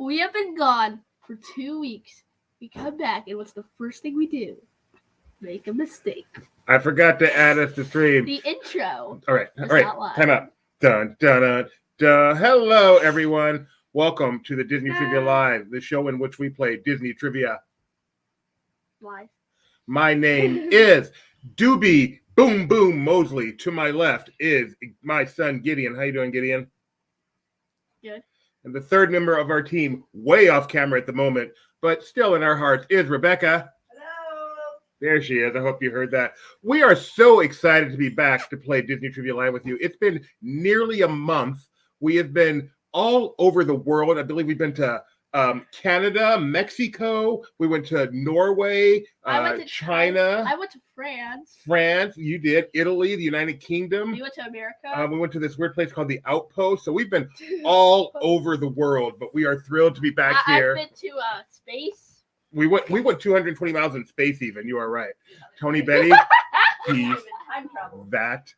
We have been gone for 2 weeks. We come back, and what's the first thing we do? Make a mistake. I forgot to add us to stream. The intro. All right. Not live. Time out. Dun, dun, dun, dun. Hello, everyone. Welcome to the Disney Trivia Live, the show in which we play Disney Trivia. Live. My name is Doobie Boom Boom Mosley. To my left is my son, Gideon. How you doing, Gideon? Good. And the third member of our team, way off camera at the moment, but still in our hearts, is Rebecca. Hello. There she is. I hope you heard that. We are so excited to be back to play Disney Trivia Live with you. It's been nearly a month. We have been all over the world. I believe we've been to Canada, Mexico. We went to Norway, I went to China. I went to France. France, you did. Italy, the United Kingdom. We went to America. We went to this weird place called the Outpost. So we've been all over the world, but we are thrilled to be back here. I've been to space. We went 220 miles in space even. You are right. Tony Betty, he's Time travel. that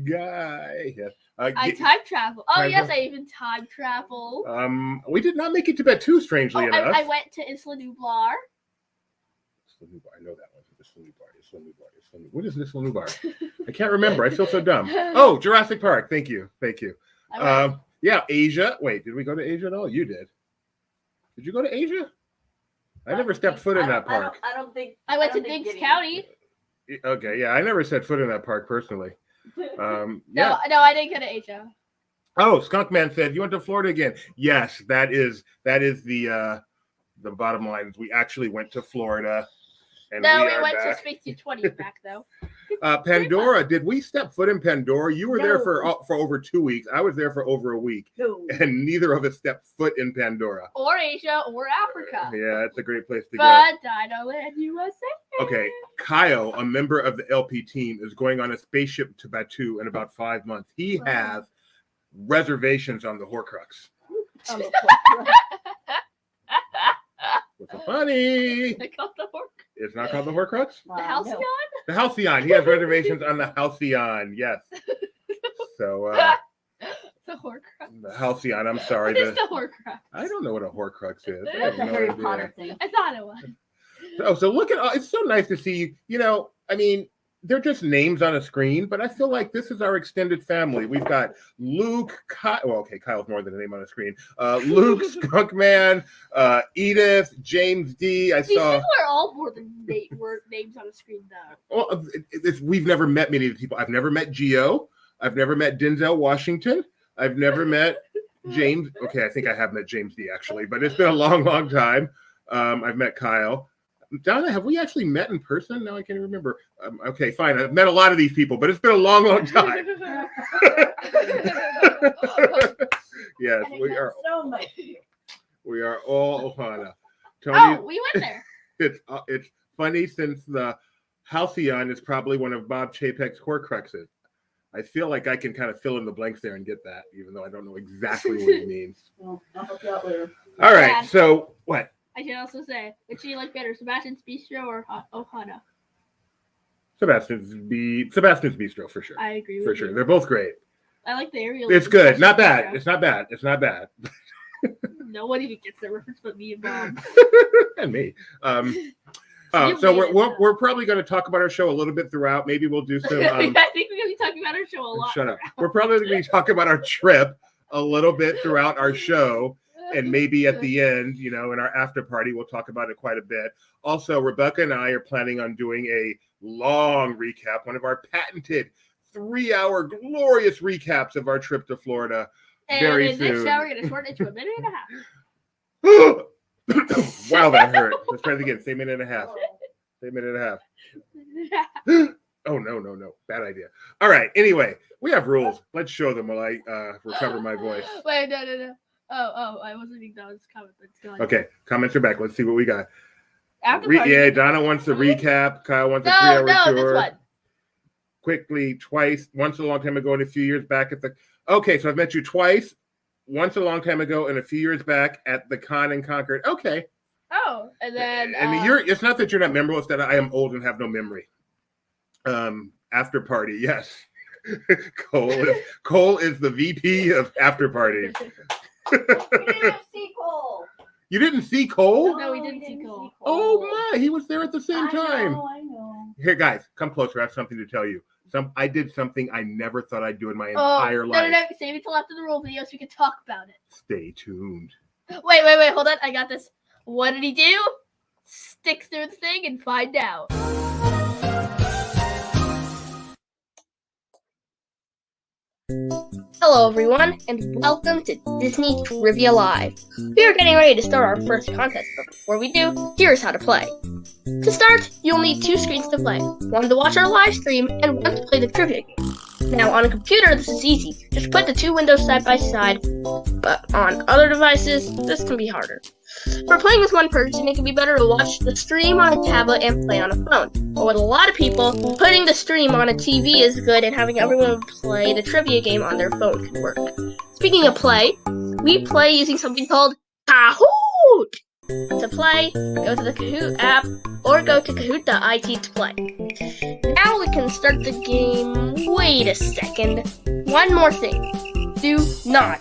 guy. Yes. I time travel. Oh, time yes, travel. I even time travel. We did not make it to Batu, strangely enough. I went to Isla Nublar. I know that one. Isla Nublar. What is Isla Nublar? I can't remember. I feel so dumb. Oh, Jurassic Park. Thank you. Yeah, Asia. Wait, did we go to Asia at all? You did. Did you go to Asia? I never stepped foot in that park. I don't think. I went to Diggs County. Okay, yeah, I never set foot in that park personally. Yeah. No, I didn't go to Asia. Oh, Skunkman said you went to Florida again. Yes, that is the bottom line. Is we actually went to Florida, and No, we we went back. to Space 220 back though. Pandora. Did we step foot in Pandora? You were there No. for over 2 weeks. I was there for over a week, No. and neither of us stepped foot in Pandora. Or Asia or Africa. Yeah, it's a great place to go. But Dino Land USA. Okay, Kyle, a member of the LP team, is going on a spaceship to Batu in about 5 months. He has reservations on the Horcrux. What's so funny? I called the Hork. It's not called the Horcrux? The Halcyon? The Halcyon. He has reservations on the Halcyon. Yes. So, The Horcrux. the Halcyon. I'm sorry. What is the Horcrux? I don't know what a Horcrux is. I That's have a no Harry idea. Potter thing. I thought it was. Oh, so look at it's so nice to see you. You know, I mean, they're just names on a screen, but I feel like this is our extended family. We've got Luke, Kyle. Well, okay, Kyle's more than a name on a screen. Luke, Skunkman, Edith, James D. These people are all more than names on a screen, though. Well, we've never met many of the people. I've never met Gio. I've never met Denzel Washington. I've never met James. Okay, I think I have met James D. actually, but it's been a long, long time. I've met Kyle. Donna, have we actually met in person? No, I can't remember. Okay, fine. I've met a lot of these people, but it's been a long, long time. Yes, we are. So much. We are all Ohana. Tony, We went there. it's funny since the Halcyon is probably one of Bob Chapek's Horcruxes. I feel like I can kind of fill in the blanks there and get that, even though I don't know exactly what he means. Well, I'll help you out later. All right, Dad. so what? I should also say, which do you like better, Sebastian's Bistro or Ohana? Sebastian's Bistro for sure. I agree with For you. sure, they're both great. I like the Ariel. It's good, not bad. Bistro. It's not bad. It's not bad. No one even gets that reference but me and Bob. And me. You So made it, we're probably going to talk about our show a little bit throughout. Maybe we'll do some. I think we're going to be talking about our show a lot. Shut up. We're probably going to be talking about our trip a little bit throughout our show. And maybe at the end, you know, in our after party, we'll talk about it quite a bit. Also, Rebecca and I are planning on doing a long recap, one of our patented 3-hour glorious recaps of our trip to Florida. And very in this soon. show, we're going to shorten it to a minute and a half. Wow, that hurt. Let's try it again. Say minute and a half. Say minute and a half. Oh, no. Bad idea. All right. Anyway, we have rules. Let's show them while I recover my voice. Wait, no. Oh, I wasn't being done with this comment, but it's going. Okay, comments are back. Let's see what we got. After party. Yeah, Donna wants a recap. Kyle wants a 3-hour No, tour. this one. Quickly, twice. Once a long time ago and a few years back at the... Okay, so I've met you twice. Once a long time ago and a few years back at the Con in Concord. Okay. Oh, and then... And it's not that you're not memorable, it's that I am old and have no memory. After party, yes. Cole is the VP of after parties. KFC Cole. You didn't see Cole? No, we didn't see Cole. Oh my, he was there at the same time. I know. Here, guys, come closer. I have something to tell you. I did something I never thought I'd do in my entire life. No. Save it till after the rule video so we can talk about it. Stay tuned. Wait. Hold on. I got this. What did he do? Stick through the thing and find out. Hello, everyone, and welcome to Disney Trivia Live. We are getting ready to start our first contest, but before we do, here's how to play. To start, you'll need 2 screens to play, one to watch our live stream and one to play the trivia game. Now, on a computer, this is easy. Just put the 2 windows side by side, but on other devices, this can be harder. For playing with one person, it can be better to watch the stream on a tablet and play on a phone. But with a lot of people, putting the stream on a TV is good, and having everyone play the trivia game on their phone can work. Speaking of play, we play using something called Kahoot! To play, go to the Kahoot app or go to Kahoot.it to play. Now we can start the game. Wait a second. One more thing. Do not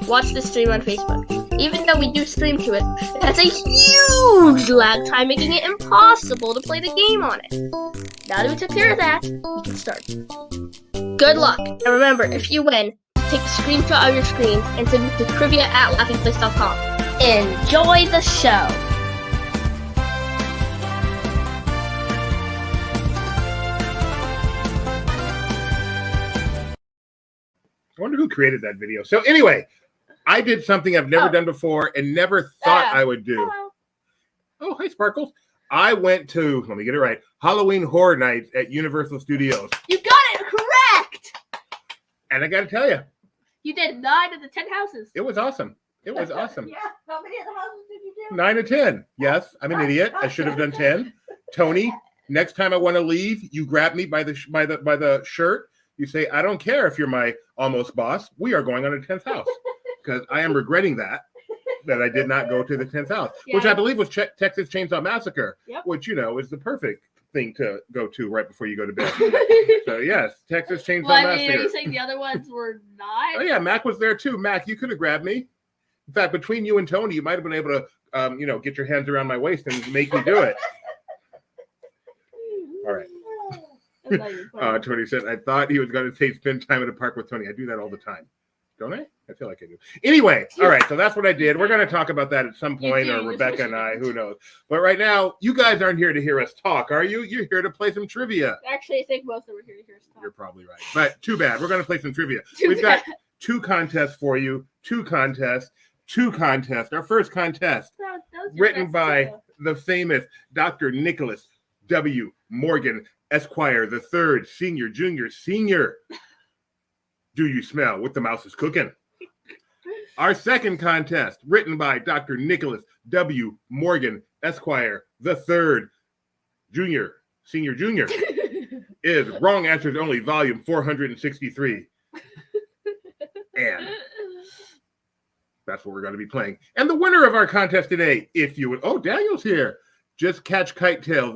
watch the stream on Facebook. Even though we do stream to it, it has a huge lag time, making it impossible to play the game on it. Now that we took care of that, we can start. Good luck, and remember, if you win, take a screenshot of your screen and send it to trivia@laughingplace.com. Enjoy the show! I wonder who created that video. So anyway, I did something I've never done before and never thought I would do. Hello. Oh, hi, Sparkles. I went to, let me get it right, Halloween Horror Nights at Universal Studios. You got it correct! And I got to tell you, You did 9 of the 10 houses. it was awesome. It was awesome. Yeah. How many of the houses did you do? 9 of 10. Yes, I'm an idiot. I should have done 10. Tony, next time I want to leave, you grab me by the shirt. You say, I don't care if you're my almost boss. We are going on a 10th house. Because I am regretting that I did not go to the 10th house, which I believe was Texas Chainsaw Massacre, which, you know, is the perfect thing to go to right before you go to bed. So, yes, Texas Chainsaw Massacre. Are you saying the other ones were not? Oh, yeah, Mac was there, too. Mac, you could have grabbed me. In fact, between you and Tony, you might have been able to, get your hands around my waist and make me do it. All right. Tony said, I thought he was going to say spend time at a park with Tony. I do that all the time. Don't I? I feel like I do. Anyway, all right, so that's what I did. We're going to talk about that at some point, or Rebecca and I, who knows. But right now, you guys aren't here to hear us talk, are you? You're here to play some trivia. Actually, I think most of them are here to hear us talk. You're probably right. But too bad. We're going to play some trivia. We've got 2 contests for you. 2 contests. Our first contest, written by the famous Dr. Nicholas W. Morgan, Esquire, the 3rd, Senior, Junior, Senior. Do you smell what the mouse is cooking? Our second contest, written by Dr. Nicholas W. Morgan, Esquire, the 3rd, Junior, Senior, Junior, is Wrong Answers Only, volume 463. And that's what we're going to be playing. And the winner of our contest today, if you would, Daniel's here. Just catch Kite Tail.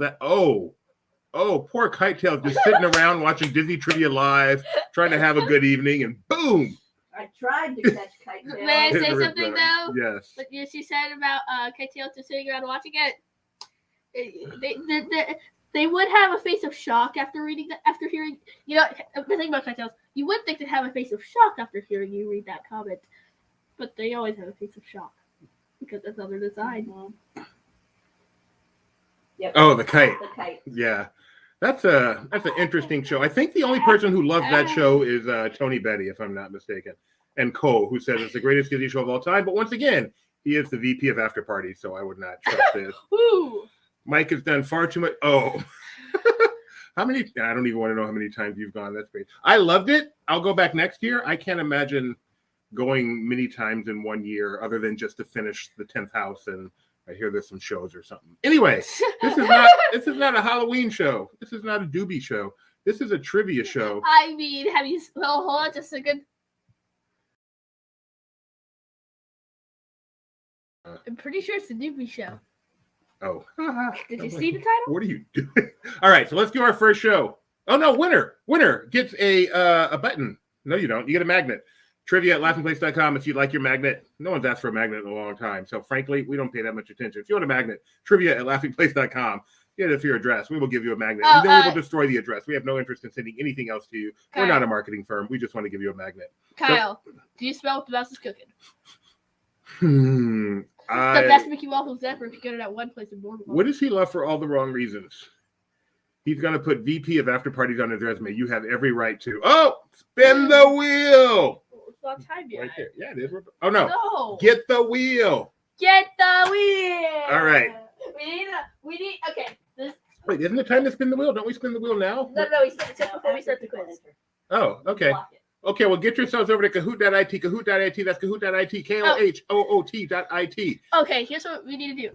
Poor Kite Tail just sitting around watching Disney Trivia Live, trying to have a good evening, and boom. I tried to catch Kite Tail. May I say something though? Yes. What she said about Kite Tail just sitting around watching it. They would have a face of shock after hearing. You know, the thing about Kite Tails, you would think they'd have a face of shock after hearing you read that comment, but they always have a face of shock because that's how they're designed. Yep. Oh, the kite. The kite. Yeah. That's an interesting show. I think the only person who loves that show is Tony Betty, if I'm not mistaken, and Cole, who says it's the greatest Disney show of all time. But once again, he is the VP of After Party, so I would not trust this. Mike has done far too much. Oh, how many? I don't even want to know how many times you've gone. That's great. I loved it. I'll go back next year. I can't imagine going many times in 1 year, other than just to finish the 10th house and. I hear there's some shows or something. Anyway, this is not a Halloween show. This is not a doobie show. This is a trivia show. I mean, hold on just a second. I'm pretty sure it's a doobie show. Oh. Did you see the title? What are you doing? All right, so let's do our first show. Oh no, winner gets a button. No, you don't. You get a magnet. Trivia at laughingplace.com if you'd like your magnet. No one's asked for a magnet in a long time. So frankly, we don't pay that much attention. If you want a magnet, trivia at laughingplace.com. Get it for your address. We will give you a magnet. And then we will destroy the address. We have no interest in sending anything else to you. Kyle. We're not a marketing firm. We just want to give you a magnet. Kyle, do you smell what the mouse is cooking? The best Mickey Waffles ever if you get it at one place in Boardwalk. What does he love for all the wrong reasons? He's going to put VP of After Parties on his resume. You have every right to. Oh, spin the wheel. It's not time yet. Right there. Yeah, it is. Oh, no. No. Get the wheel. Get the wheel. All right. We need, okay. Wait, isn't it time to spin the wheel? Don't we spin the wheel now? No, we spin it before we start the quiz. Oh, okay. Okay, well, get yourselves over to Kahoot.it. Kahoot.it. That's Kahoot.it. Kahoot.it. Okay, here's what we need to do.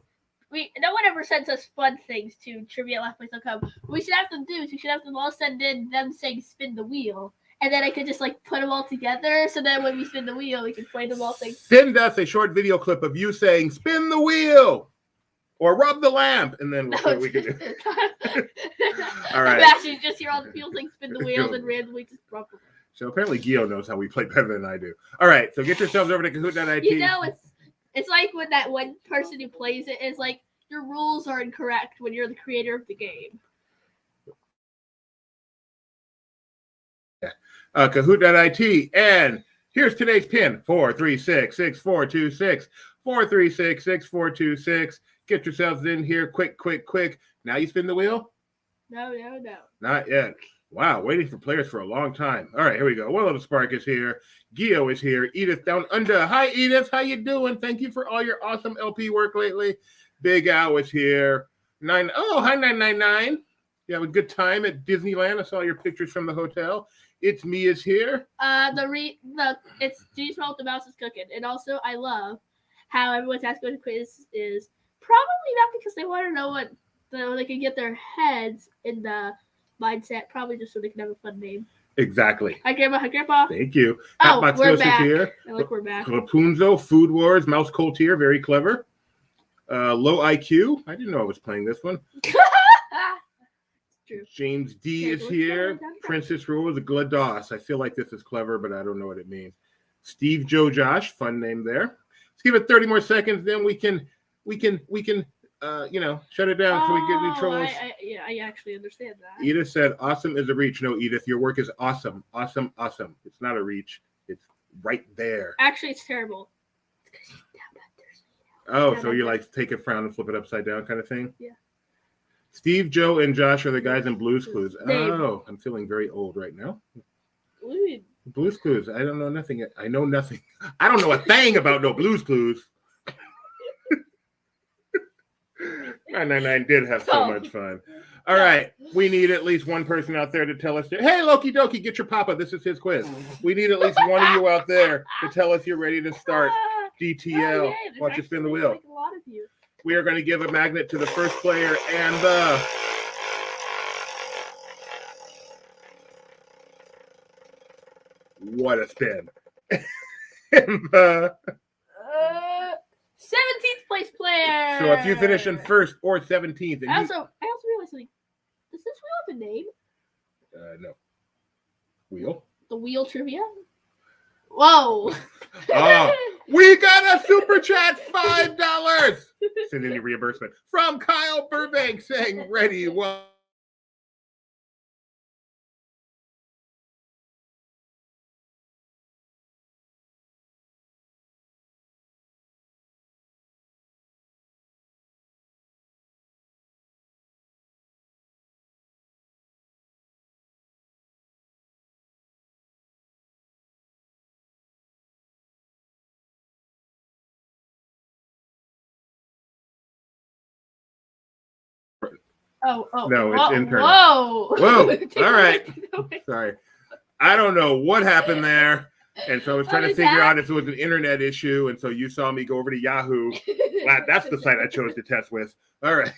No one ever sends us fun things to trivia@laughplace.com. What we should have them do is we should have them all send in them saying spin the wheel. And then I could just like put them all together. So then when we spin the wheel, we can play them all saying. Send us a short video clip of you saying spin the wheel or rub the lamp. And then we'll see what we can do. All right. Actually, just hear all the people saying spin the wheel and randomly just rub them. So apparently Gio knows how we play better than I do. All right. So get yourselves over to Kahoot.it. You know, it's like when that one person who plays it is like, your rules are incorrect when you're the creator of the game. Yeah. Kahoot.it. And here's today's pin. 436-6426. 436-6426. Get yourselves in here. Quick. Now you spin the wheel? No. Not yet. Wow, waiting for players for a long time. All right, here we go. One little Spark is here. Gio is here. Edith down under. Hi, Edith. How you doing? Thank you for all your awesome LP work lately. Big Al is here. Hi, 999. You have a good time at Disneyland. I saw your pictures from the hotel. It's Me is here. It's Do You Smell What the Mouse is Cooking? And also, I love how everyone's asking what the quiz is. Probably not because they want to know what they can get their heads in the mindset. Probably just so they can have a fun name. Exactly. Hi, Grandpa. Thank you. We're back. Here. We're back. Rapunzel, Food Wars, Mouse Cold here. Very clever. Low IQ. I didn't know I was playing this one. True. James D is here. Princess Rose GLaDOS. I feel like this is clever, but I don't know what it means. Steve Joe Josh. Fun name there. Let's give it 30 more seconds. Then we can shut it down so we get new trolls. I actually understand that. Edith said, awesome is a reach. No, Edith, your work is awesome. Awesome. It's not a reach. It's right there. Actually, it's terrible. Oh, so you like take a frown and flip it upside down kind of thing? Yeah. Steve, Joe, and Josh are the guys in Blue's Clues. Oh, I'm feeling very old right now. Blue's Clues. I don't know nothing. I know nothing. I don't know a thing about no Blue's Clues. 999 did have so much fun. All right. We need at least one person out there to tell us. Hey, Loki Doki, get your papa. This is his quiz. We need at least one of you out there to tell us you're ready to start DTL. Watch you spin the wheel. Like a lot of you. We are going to give a magnet to the first player and what a spin. And 17th place player. So if you finish in first or 17th. And I also realized something. Does this wheel have a name? No. Wheel? The wheel trivia? Whoa. We got a super chat, $5. Send any reimbursement from Kyle Burbank saying ready. Well, no, it's internal. Whoa. All right. Sorry. I don't know what happened there. And so I was trying to figure out if it was an internet issue. And so you saw me go over to Yahoo. That's the site I chose to test with. All right.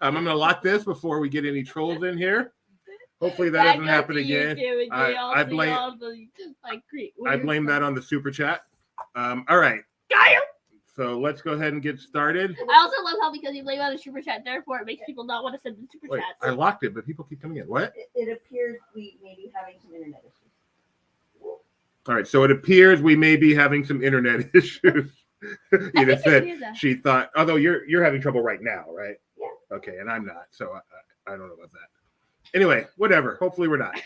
I'm going to lock this before we get any trolls in here. Hopefully that doesn't happen again. I blame that on the super chat. All right. So let's go ahead and get started. I also love how because you blame on the super chat, therefore it makes people not want to send the super chats. I locked it, but people keep coming in. What? It appears we may be having some internet issues. All right, so it appears we may be having some internet issues. Edith said she thought, although you're having trouble right now, right? Yeah. Okay, and I'm not, so I don't know about that. Anyway, whatever. Hopefully we're not.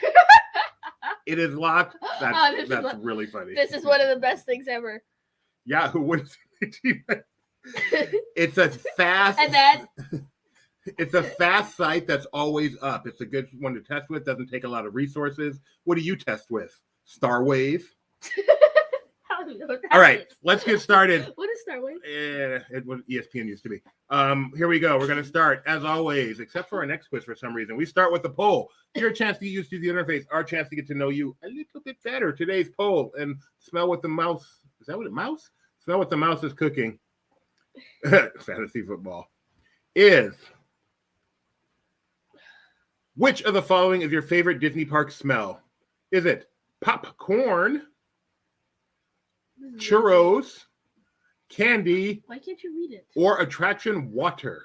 It is locked. That's really funny. This is one of the best things ever. Yahoo, what is it? It's a fast. And then it's a fast site that's always up. It's a good one to test with. Doesn't take a lot of resources. What do you test with? Starwave. All right, let's get started. What is Starwave? It was ESPN used to be. Here we go. We're going to start as always, except for our next quiz for some reason. We start with the poll. Your chance to get used to the interface. Our chance to get to know you a little bit better. Today's poll and smell what the mouse. Is that what it mouse? Smell what the mouse is cooking. Fantasy football is. Which of the following is your favorite Disney park smell? Is it popcorn, churros, candy, why can't you read it? Or attraction water?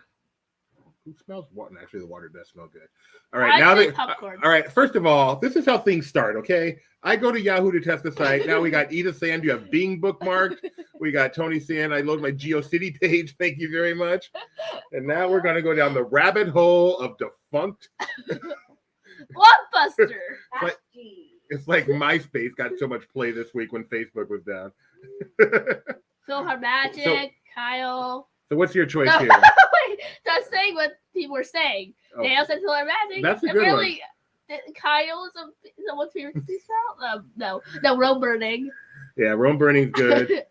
Who smells water? Actually, the water does smell good. All right, popcorn. All right, first of all, this is how things start, okay? I go to Yahoo to test the site. Now we got Edith saying you have Bing bookmarked. We got Tony saying I load my GeoCity page. Thank you very much. And now we're going to go down the rabbit hole of defunct. Blockbuster. It's like MySpace got so much play this week when Facebook was down. So her magic, Kyle. So what's your choice here? That's saying what people were saying. Oh. Dale said Solar Magic. That's a good one. Kyle is someone's favorite Disney style? No, Rome Burning. Yeah, Rome Burning's good.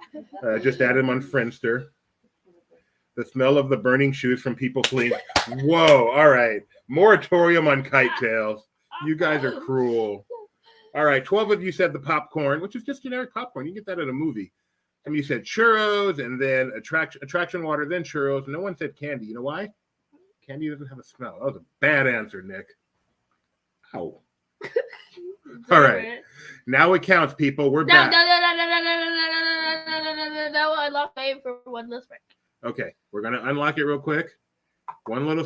Just add him on Friendster. The smell of the burning shoes from people fleeing. Whoa, all right. Moratorium on kite tails. You guys are cruel. All right, 12 of you said the popcorn, which is just generic popcorn. You get that at a movie. Some of you said churros, and then attraction water, then churros. No one said candy. You know why? Candy doesn't have a smell. That was a bad answer, Nick. Ow. All right. Now it counts, people. We're back. No. I lost my aim for one list break. Okay, we're going to unlock it real quick. One little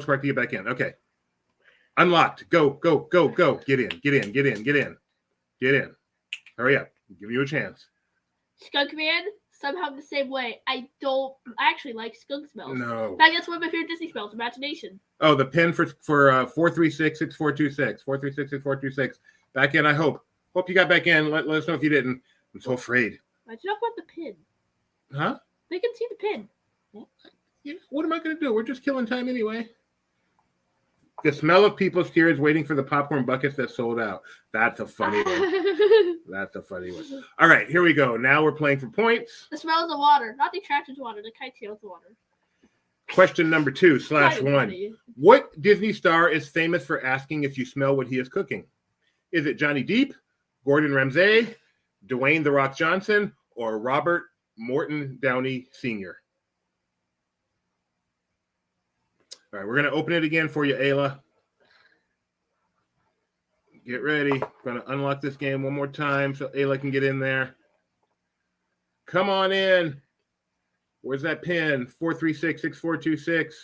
spark to get back in. Okay. Unlocked. Go. Get in. Hurry up. I'll give you a chance. Skunk Man, somehow the same way. I actually like skunk smells. No. I guess one of my favorite Disney smells, imagination. Oh, the pin for 436-6426. 436-6426. Back in, I hope. Hope you got back in. Let us know if you didn't. I'm so afraid. Why'd you not want the pin? Huh? They can see the pin. Well, what am I going to do? We're just killing time anyway. The smell of people's tears waiting for the popcorn buckets that sold out. That's a funny one. All right, here we go. Now we're playing for points. The smell of the water, not the attraction's water, the kite tail's water. Question number 2/1. What Disney star is famous for asking if you smell what he is cooking? Is it Johnny Depp, Gordon Ramsay, Dwayne "The Rock" Johnson, or Robert Morton Downey Sr.? All right, we're going to open it again for you, Ayla. Get ready. Going to unlock this game one more time so Ayla can get in there. Come on in. Where's that pin? 436-6426.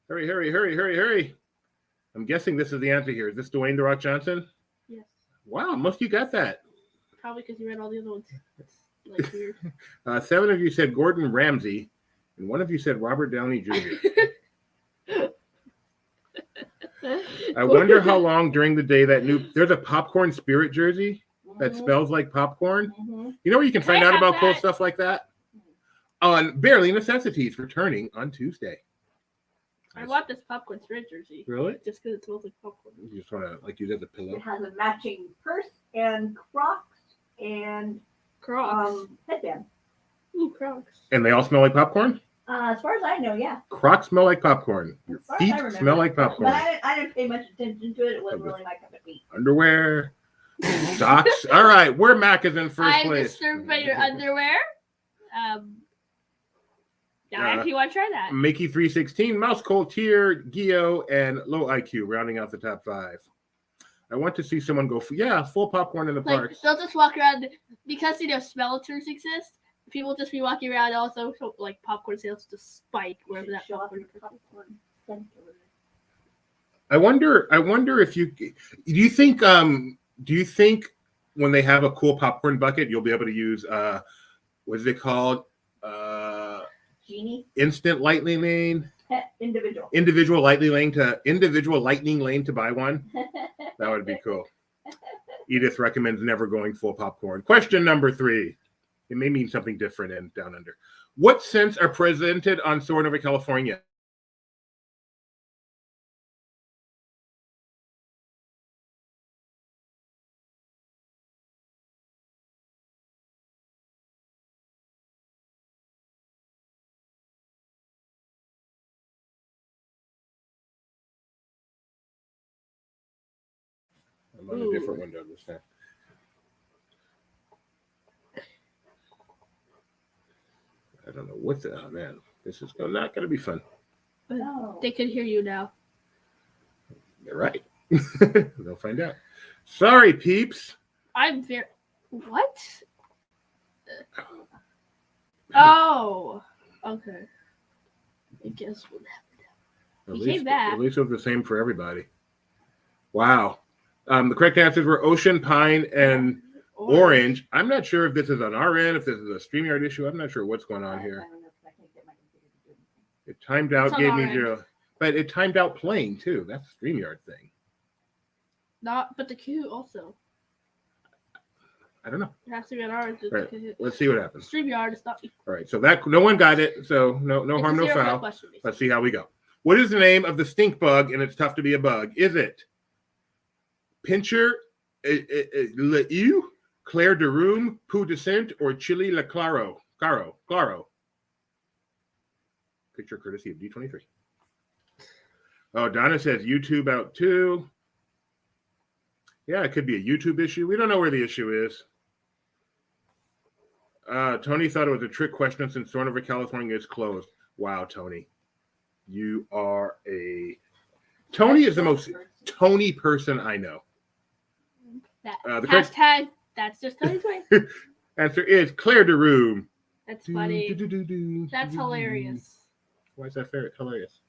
Hurry. I'm guessing this is the answer here. Is this Dwayne "The Rock" Johnson? Yes. Wow, most of you got that. Probably because you read all the other ones. It's like weird. 7 of you said Gordon Ramsay, and 1 of you said Robert Downey Jr. I wonder how long during the day there's a popcorn spirit jersey that smells like popcorn. Mm-hmm. You know where you can find out about cool stuff like that? On Barely Necessities, returning on Tuesday. I want this popcorn spirit jersey. Really? Just because it smells like popcorn. You just want to use it as a pillow? It has a matching purse and Crocs and headband. Ooh, Crocs. And they all smell like popcorn? As far as I know, yeah. Crocs smell like popcorn. Your feet smell like popcorn. But I didn't pay much attention to it. It wasn't really my cup of tea. Underwear. Socks. All right. Where Mac is in first place. I'm disturbed by your underwear. I actually want to try that. Mickey 316, Mouse Cold Tier, Gio, and Low IQ, rounding out the top 5. I want to see someone go full popcorn in the park. They'll just walk around because smell-ters exist. People just be walking around also, so like popcorn sales just spike wherever that popcorn. I wonder if do you think when they have a cool popcorn bucket, you'll be able to use what is it called? Genie. Instant lightning lane. Individual. Individual lightning lane to buy one. That would be cool. Edith recommends never going full popcorn. Question number 3. It may mean something different in Down Under. What scents are presented on Soarin' Over California? I'm on a different window this time. I don't know what the oh man. This is not going to be fun. No. They could hear you now. They're right. They'll find out. Sorry, peeps. I'm very. What? Oh. Okay. I guess what happened. He came back. At least it was the same for everybody. Wow. The correct answers were ocean, pine, and orange. I'm not sure if this is on our end, if this is a StreamYard issue. I'm not sure what's going on here. It timed out, gave me 0. But it timed out playing, too. That's a StreamYard thing. But the Kahoot also. I don't know. It has to be on ours. Right. Let's see what happens. StreamYard is not. All right. So that no one got it. So no harm, no foul. Let's see how we go. What is the name of the stink bug? And it's tough to be a bug. Is it Pincher, Le'eau, Claire de Room, Pou de Saint, or Chili La Claro? Claro. Picture courtesy of D23. Oh, Donna says YouTube out too. Yeah, it could be a YouTube issue. We don't know where the issue is. Tony thought it was a trick question since Soarin' Over California is closed. Wow, Tony. You are a... Tony is the most Tony person I know. Hashtag, that's just Tony's way. Answer is Claire de Room. That's funny. That's hilarious. Why is that hilarious?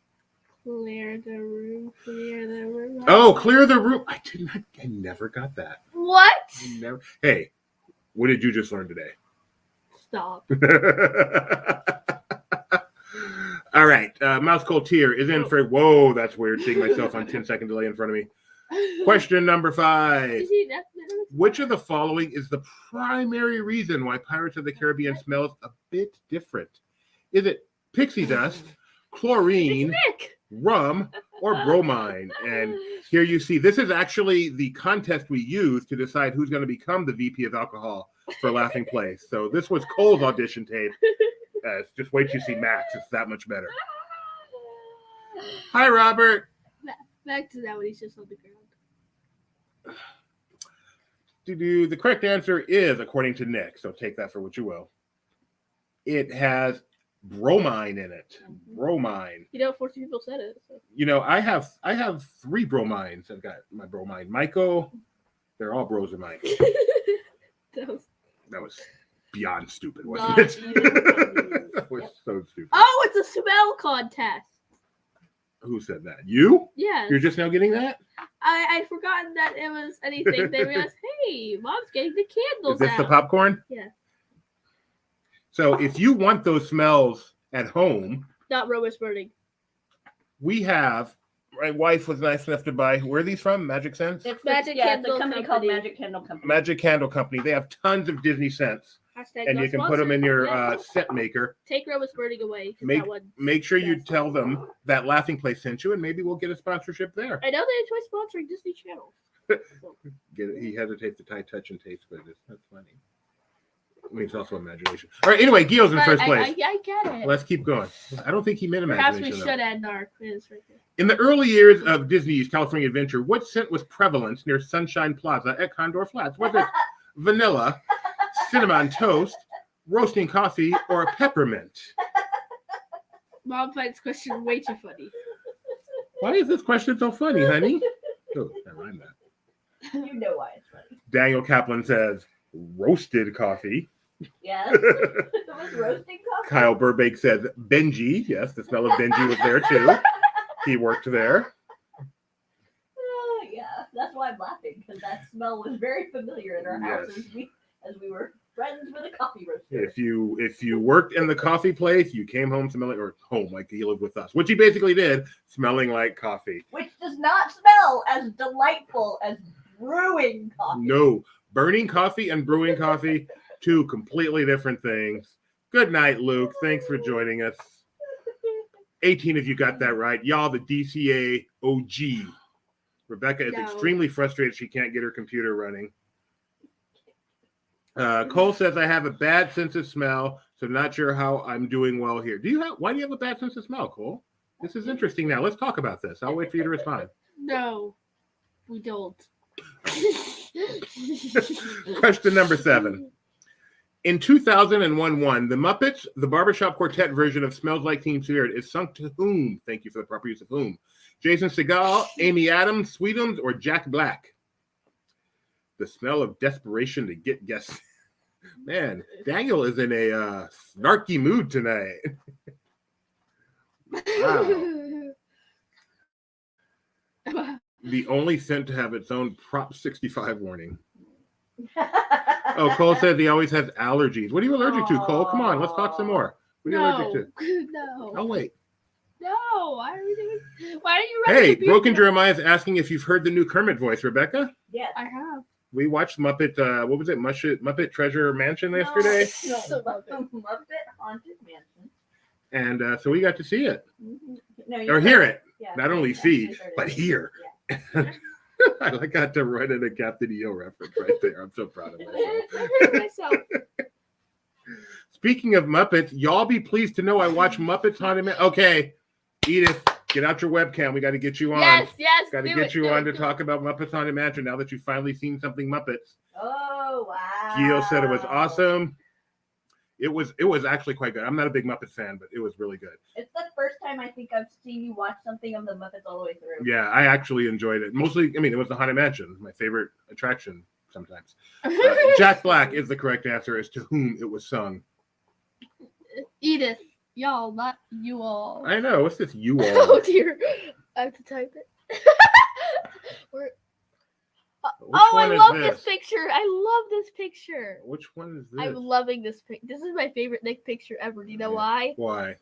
Clear the room. Oh, clear the room. I never got that. What? Hey, what did you just learn today? Stop. All right. Mouse Cold Tear is in for. Whoa, that's weird. Seeing myself on 10-second delay in front of me. Question number 5. Which of the following is the primary reason why Pirates of the Caribbean smells a bit different? Is it pixie dust, chlorine, rum, or bromine? And here you see, this is actually the contest we use to decide who's going to become the VP of alcohol for Laughing Place. So this was Cole's audition tape. Just wait till you see Max. It's that much better. Hi, Robert. Back to that when he's just on the ground. The correct answer is, according to Nick, so take that for what you will. It has bromine in it. Bromine. 14 people said it. So. I have 3 bromines. I've got my bromine Michael. They're all bros of mine. That was beyond stupid, wasn't it? That was so stupid. Oh, it's a smell contest. Who said that? You? Yeah. You're just now getting that? I'd forgotten that it was anything. They realized, hey, Mom's getting the candles Is this out. the popcorn? Yeah. So if you want those smells at home. Not Romer's burning. We have, my wife was nice enough to buy, where are these from? Magic Scents? It's a company called Magic Candle Company. Magic Candle Company. They have tons of Disney scents. And you can put them in your scent maker. Take Romer's burning away. Make sure you tell them that Laughing Place sent you, and maybe we'll get a sponsorship there. I know they enjoy sponsoring Disney channels. He hesitates to tie touch and taste, but that's funny. I mean, it's also imagination. All right, anyway, Gio's in first place. I get it. Let's keep going. I don't think he meant imagination. Perhaps we should end our quiz right there. In the early years of Disney's California Adventure, what scent was prevalent near Sunshine Plaza at Condor Flats? Was it vanilla, cinnamon toast, roasting coffee, or peppermint? Mom finds this question way too funny. Why is this question so funny, honey? Oh, I rhymed that. You know why it's funny. Daniel Kaplan says roasted coffee. Yes. It was roasting coffee. Kyle Burbank says Benji. Yes, the smell of Benji was there too. He worked there. Yeah, that's why I'm laughing, because that smell was very familiar in our house Yes. as we were friends with a coffee roaster. If you worked in the coffee place, you came home smelling, or home like he lived with us, which he basically did, smelling like coffee. Which does not smell as delightful as brewing coffee. No, burning coffee and brewing coffee, two completely different things. Good night, Luke. Thanks for joining us. 18 of you got that right. Y'all, the DCA OG. Rebecca is extremely frustrated she can't get her computer running. Cole says, I have a bad sense of smell, so not sure how I'm doing well here. Why do you have a bad sense of smell, Cole? This is interesting now. Let's talk about this. I'll wait for you to respond. No, we don't. Question number 7. In 2001, the Muppets, the Barbershop Quartet version of Smells Like Teen Spirit is sung to whom? Thank you for the proper use of whom. Jason Segel, Amy Adams, Sweetums, or Jack Black? The smell of desperation to get guests. Man, Daniel is in a snarky mood tonight. Wow. The only scent to have its own Prop 65 warning. Oh, Cole says he always has allergies. What are you allergic to, Cole? Come on, let's talk some more. What are you allergic to? No. Oh, wait. No. Why don't you Hey, Broken Jeremiah is asking if you've heard the new Kermit voice, Rebecca. Yes. I have. We watched Muppet, what was it? Muppet Treasure Mansion yesterday? No, Muppet Haunted Mansion. And so we got to see it. No, Or hear it. Yeah, Not only see, but hear. Yeah. I got to run in a Captain EO reference right there. I'm so proud of myself. Speaking of Muppets, y'all be pleased to know I watch Muppets Haunted Mansion. Okay, Edith, get out your webcam. We got to get you on. Yes. Got to get you on to talk about Muppets Haunted Mansion now that you've finally seen something Muppets. Oh, wow. Gil said it was awesome. It was actually quite good. I'm not a big Muppets fan, but it was really good. It's the first time I think I've seen you watch something of the Muppets all the way through. Yeah, I actually enjoyed it. Mostly, it was the Haunted Mansion, my favorite attraction sometimes. Jack Black is the correct answer as to whom it was sung. Edith, y'all, not you all. I know. What's this you all? Oh, dear. I have to type it. I love this picture. I love this picture. Which one is this? I'm loving this picture. This is my favorite Nick picture ever. Do you know why? Why? It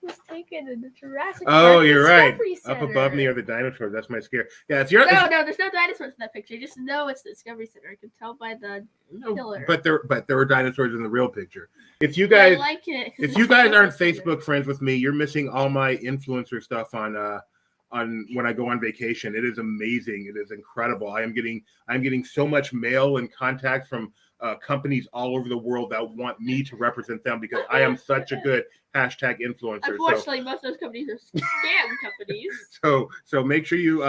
was taken in the Jurassic Oh, Park you're right. Discovery Center. Up above me are the dinosaurs. That's my scare. Yeah, if you're No, there's no dinosaurs in that picture. You just know it's the Discovery Center. I can tell by the pillar. But there were dinosaurs in the real picture. If you guys, I like it. If you guys aren't Facebook friends with me, you're missing all my influencer stuff on when I go on vacation. It is amazing. It is incredible. I'm getting so much mail and contact from companies all over the world that want me to represent them because I am such a good hashtag influencer. Unfortunately, most of those companies are scam companies. So make sure you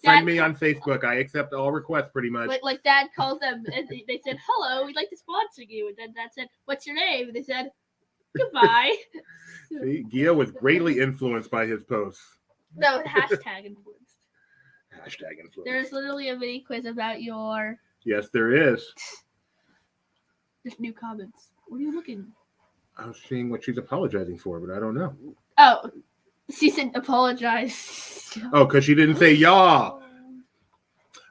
friend me on Facebook. I accept all requests pretty much. Like Dad calls them and they said, "Hello, we'd like to sponsor you." And then Dad said, "What's your name?" And they said, "Goodbye." See, Gia was greatly influenced by his posts. No, hashtag influenced. Hashtag influenced. There's literally a mini quiz about your. Yes, there is. There's new comments. What are you looking? I was seeing what she's apologizing for, but I don't know. Oh, she said apologize. Oh, because she didn't say y'all.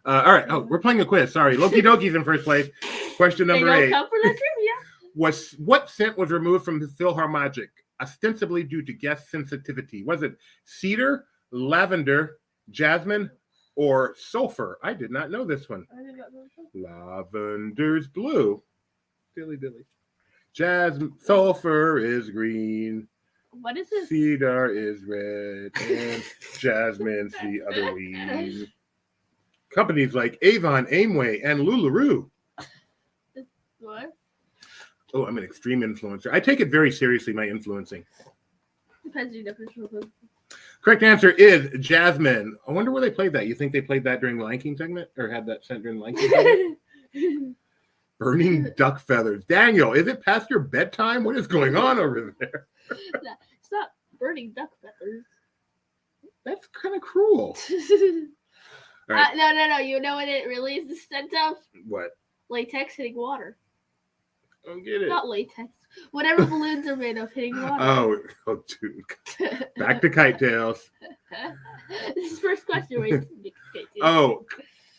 All right. Oh, we're playing a quiz. Sorry. Loki Doki's in first place. Question number 8. Come for the trivia. What scent was removed from the Philharmonic, ostensibly due to guest sensitivity? Was it cedar, lavender, jasmine, or sulfur? I did not know this one. I did not know this one. Lavender's blue. Dilly. Jasmine, sulfur is green. What is this? Cedar is red, and jasmine's the other weed. Companies like Avon, Amway, and LuLaRoe. What? Oh, I'm an extreme influencer. I take it very seriously, my influencing. Depends on your definition of it. Correct answer is jasmine. I wonder where they played that. You think they played that during the Lion King segment? Or had that sent during the Lion King segment? Burning duck feathers. Daniel, is it past your bedtime? What is going on over there? It's not burning duck feathers. That's kind of cruel. Right. No. You know what it really is the scent of? What? Latex hitting water. I don't get it. Not latex. Whatever balloons are made of hitting water. Oh, dude. Back to kite tails. This is first question. Wait, Oh,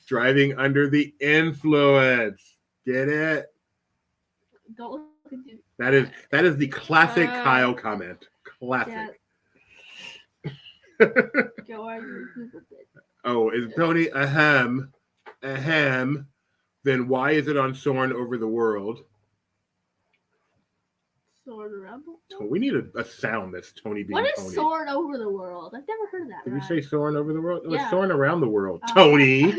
Driving under the influence. Get it? Don't look at you. That is the classic Kyle comment. Classic. Go on your bit. Oh, is Tony ahem, then why is it on Soarin' Over the World? Soarin' around the world? We need a sound that's Tony being Tony. What is Soarin' Over the World? I've never heard of that. Did you say Soarin' Over the World? It was Yeah. Soarin' Around the World. Tony.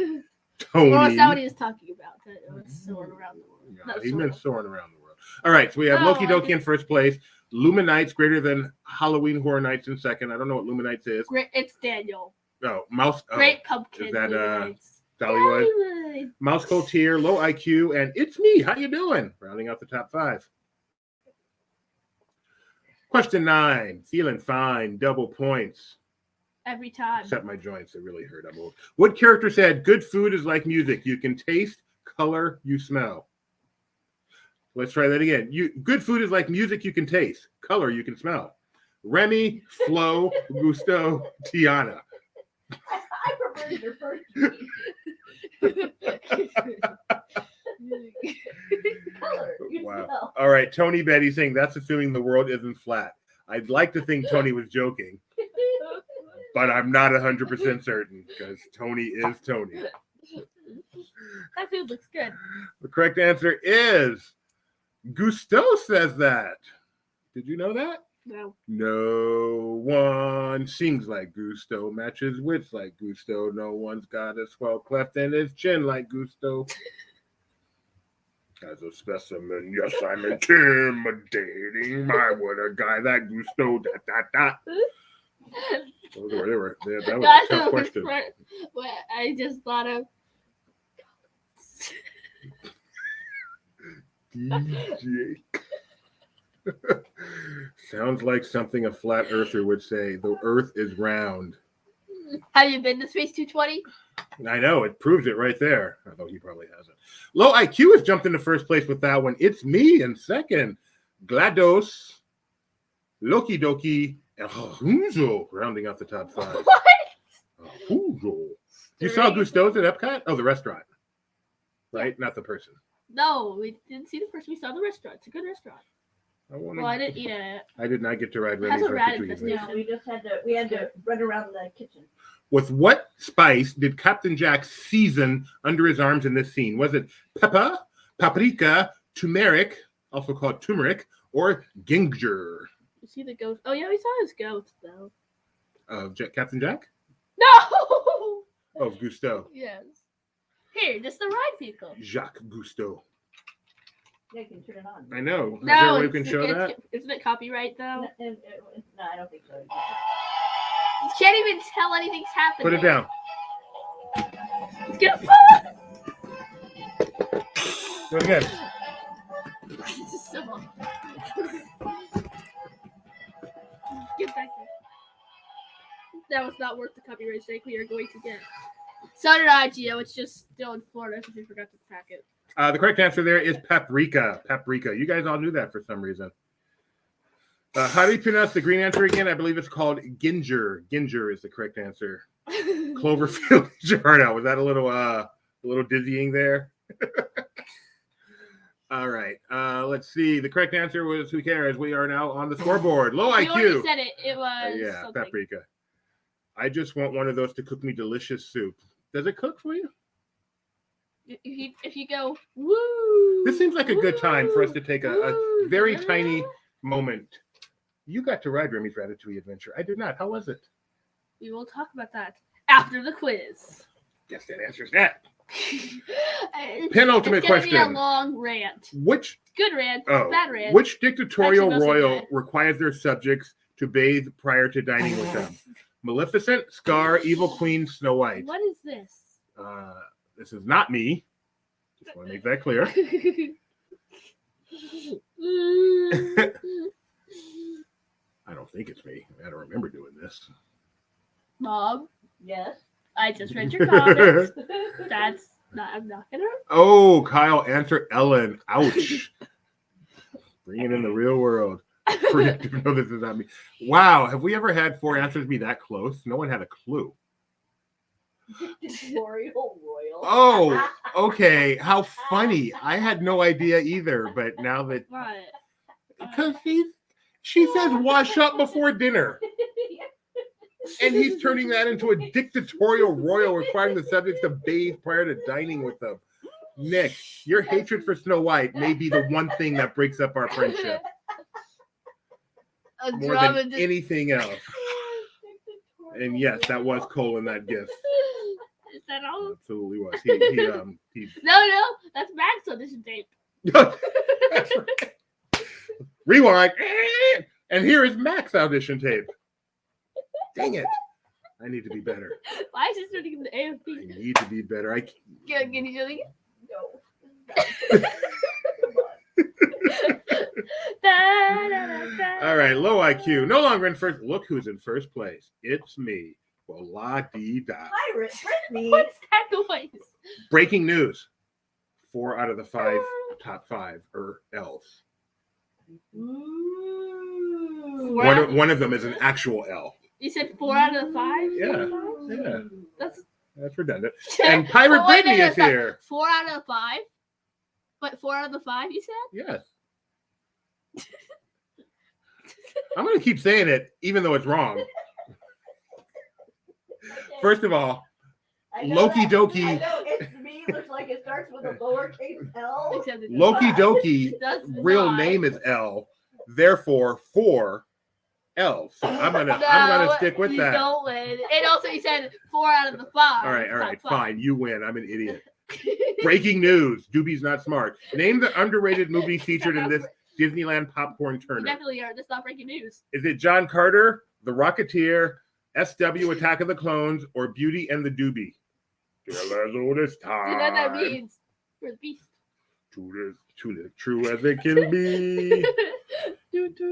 Tony. Well, that's not what he was talking about. It was Soarin' Around the World. No, he meant Soarin' Around the World. All right, so we have Loki Doki in first place. Luminites greater than Halloween Horror Nights in second. I don't know what Luminites is. It's Daniel. Oh, Mouse. Great Pumpkin. Is that Luminites. Dollywood? Mouse Cold Tier, Low IQ, and It's Me. How you doing? Rounding out the top 5. Question 9. Feeling fine. Double points. Every time. Except my joints. They really hurt. I'm old. What character said, good food is like music. You can taste, color, you smell. Let's try that again. Good food is like music you can taste. Color you can smell. Remy, Flo, Gusto, Tiana. I prefer your first. Color. Wow. All right. Tony Betty saying that's assuming the world isn't flat. I'd like to think Tony was joking, but I'm not 100% certain because Tony is Tony. That food looks good. The correct answer is Gusto says that. Did you know that? No. No one sings like Gusto, matches wits like Gusto. No one's got a swell cleft in his chin like Gusto. As a specimen, yes, I'm intimidating. My what a guy that Gusto. That was a tough question. What I just thought of. DJ. Sounds like something a flat earther would say. The earth is round. Have you been to Space 220? I know, it proves it right there. Although he probably hasn't. Low IQ has jumped into first place with that one. It's me in second. GLaDOS, Loki Doki, and Huzo rounding out the top 5. What? Huzo. You saw Gusto's at Epcot? Oh, the restaurant. Right? Not the person. No, we didn't see the person. We saw the restaurant. It's a good restaurant. I didn't eat at it. I did not get to ride Has Remy's a rat Ratatouille. infestation. No, we had to run around the kitchen. With what spice did Captain Jack season under his arms in this scene? Was it pepper, paprika, turmeric, also called turmeric, or ginger? You see the ghost? Oh yeah, we saw his ghost though. Captain Jack? No. Oh, Gusto. Yes. Here, just the ride vehicle. Jacques Gusto. Yeah, you can turn it on. I know. Is there No, a way we can show that? Isn't it copyright though? No, I don't think so. You can't even tell anything's happening. Put it down. It's gonna fall. Do it again. This is so long. Get back here. That was not worth the copyright strike we are going to get. So did I, Gio. It's just still in Florida because we forgot to pack it. The correct answer there is paprika. Paprika. You guys all knew that for some reason. How do you pronounce the green answer again? I believe it's called ginger. Ginger is the correct answer. Cloverfield Giardo. Was that a little dizzying there? All right. Let's see. The correct answer was who cares? We are now on the scoreboard. Low IQ. You already said it. It was Yeah, something. paprika. I just want one of those to cook me delicious soup. Does it cook for you? If you go, woo. This seems like a good time for us to take a woo, very yeah. tiny moment. You got to ride Remy's Ratatouille Adventure. I did not. How was it? We will talk about that after the quiz. Guess that answers that. Penultimate Penultimate question. Be a long rant. Good rant. Bad rant. Which dictatorial Actually, mostly royal good. requires their subjects to bathe prior to dining with them? Maleficent, Scar, Evil Queen, Snow White. What is this? This is not me. Just want to make that clear. I don't think it's me. I don't remember doing this. Mom, Yes. I just read your comments. That's not. I'm not gonna. Oh, Kyle, answer Ellen. Ouch. Bringing in the real world. No, this is not me. Wow, have we ever had 4 answers be that close? No one had a clue. Dictatorial royal. Oh, okay. How funny. I had no idea either, but now that because she says wash up before dinner. And he's turning that into a dictatorial royal requiring the subjects to bathe prior to dining with them. Nick, your hatred for Snow White may be the one thing that breaks up our friendship. More than anything else. And yes, that was Cole in that gift. Is that all? Absolutely was. He No, that's Max audition tape. That's right. Rewind. And here is Max audition tape. Dang it. I need to be better. Why is it turning into AFP? I need to be better. I Can you do it again? No. All right, low IQ. No longer in first. Look who's in first place. It's me. Well, la dee da. Pirate Brittany. What's that noise? Breaking news. 4 out of the 5 top 5 are elves. One of them is an actual elf. You said 4 out of the 5? Yeah. That's redundant. Yeah. And Pirate Brittany is here. 4 out of 5? But 4 out of the 5, you said? Yes. I'm going to keep saying it, even though it's wrong. First of all, Loki Doki. I know, it's me. Looks like it starts with a lowercase L. Loki Doki, real name is L. Therefore, 4 elves. So I'm gonna stick with that. You don't win. And also, you said 4 out of the 5. All right, fine. You win. I'm an idiot. Breaking news. Doobie's not smart. Name the underrated movie featured in this Disneyland popcorn You turner. definitely are. That's not breaking news. Is it John Carter, The Rocketeer, SW Attack of the Clones, or Beauty and the Doobie? Till as old as time. You know what that means? You're the beast. True as it can be.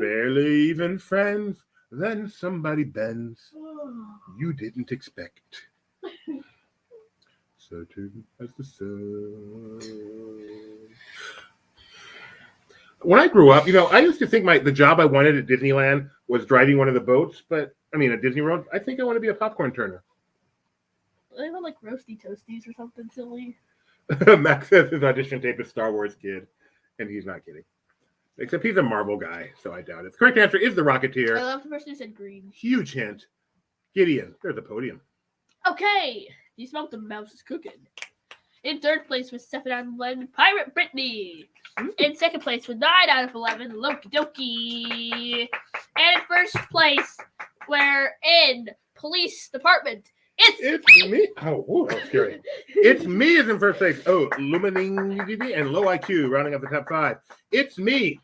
Barely even friends. Then somebody bends. You didn't expect. Certain as the sun. When I grew up, I used to think the job I wanted at Disneyland was driving one of the boats, at Disney World, I think I want to be a popcorn turner. They want like roasty toasties or something silly. Max says his audition tape is Star Wars kid, and he's not kidding. Except he's a Marvel guy, so I doubt it. The correct answer is The Rocketeer. I love the person who said green. Huge hint. Gideon, there's the podium. Okay, you smelled the mouse is cooking. In third place was 7 out of 11, Pirate Brittany. In second place with 9 out of 11, Loki Doki. And in first place, we're in Police Department. It's me. Oh, that was scary. It's me is in first place. Oh, Lumining and Low IQ rounding up the top 5. It's me.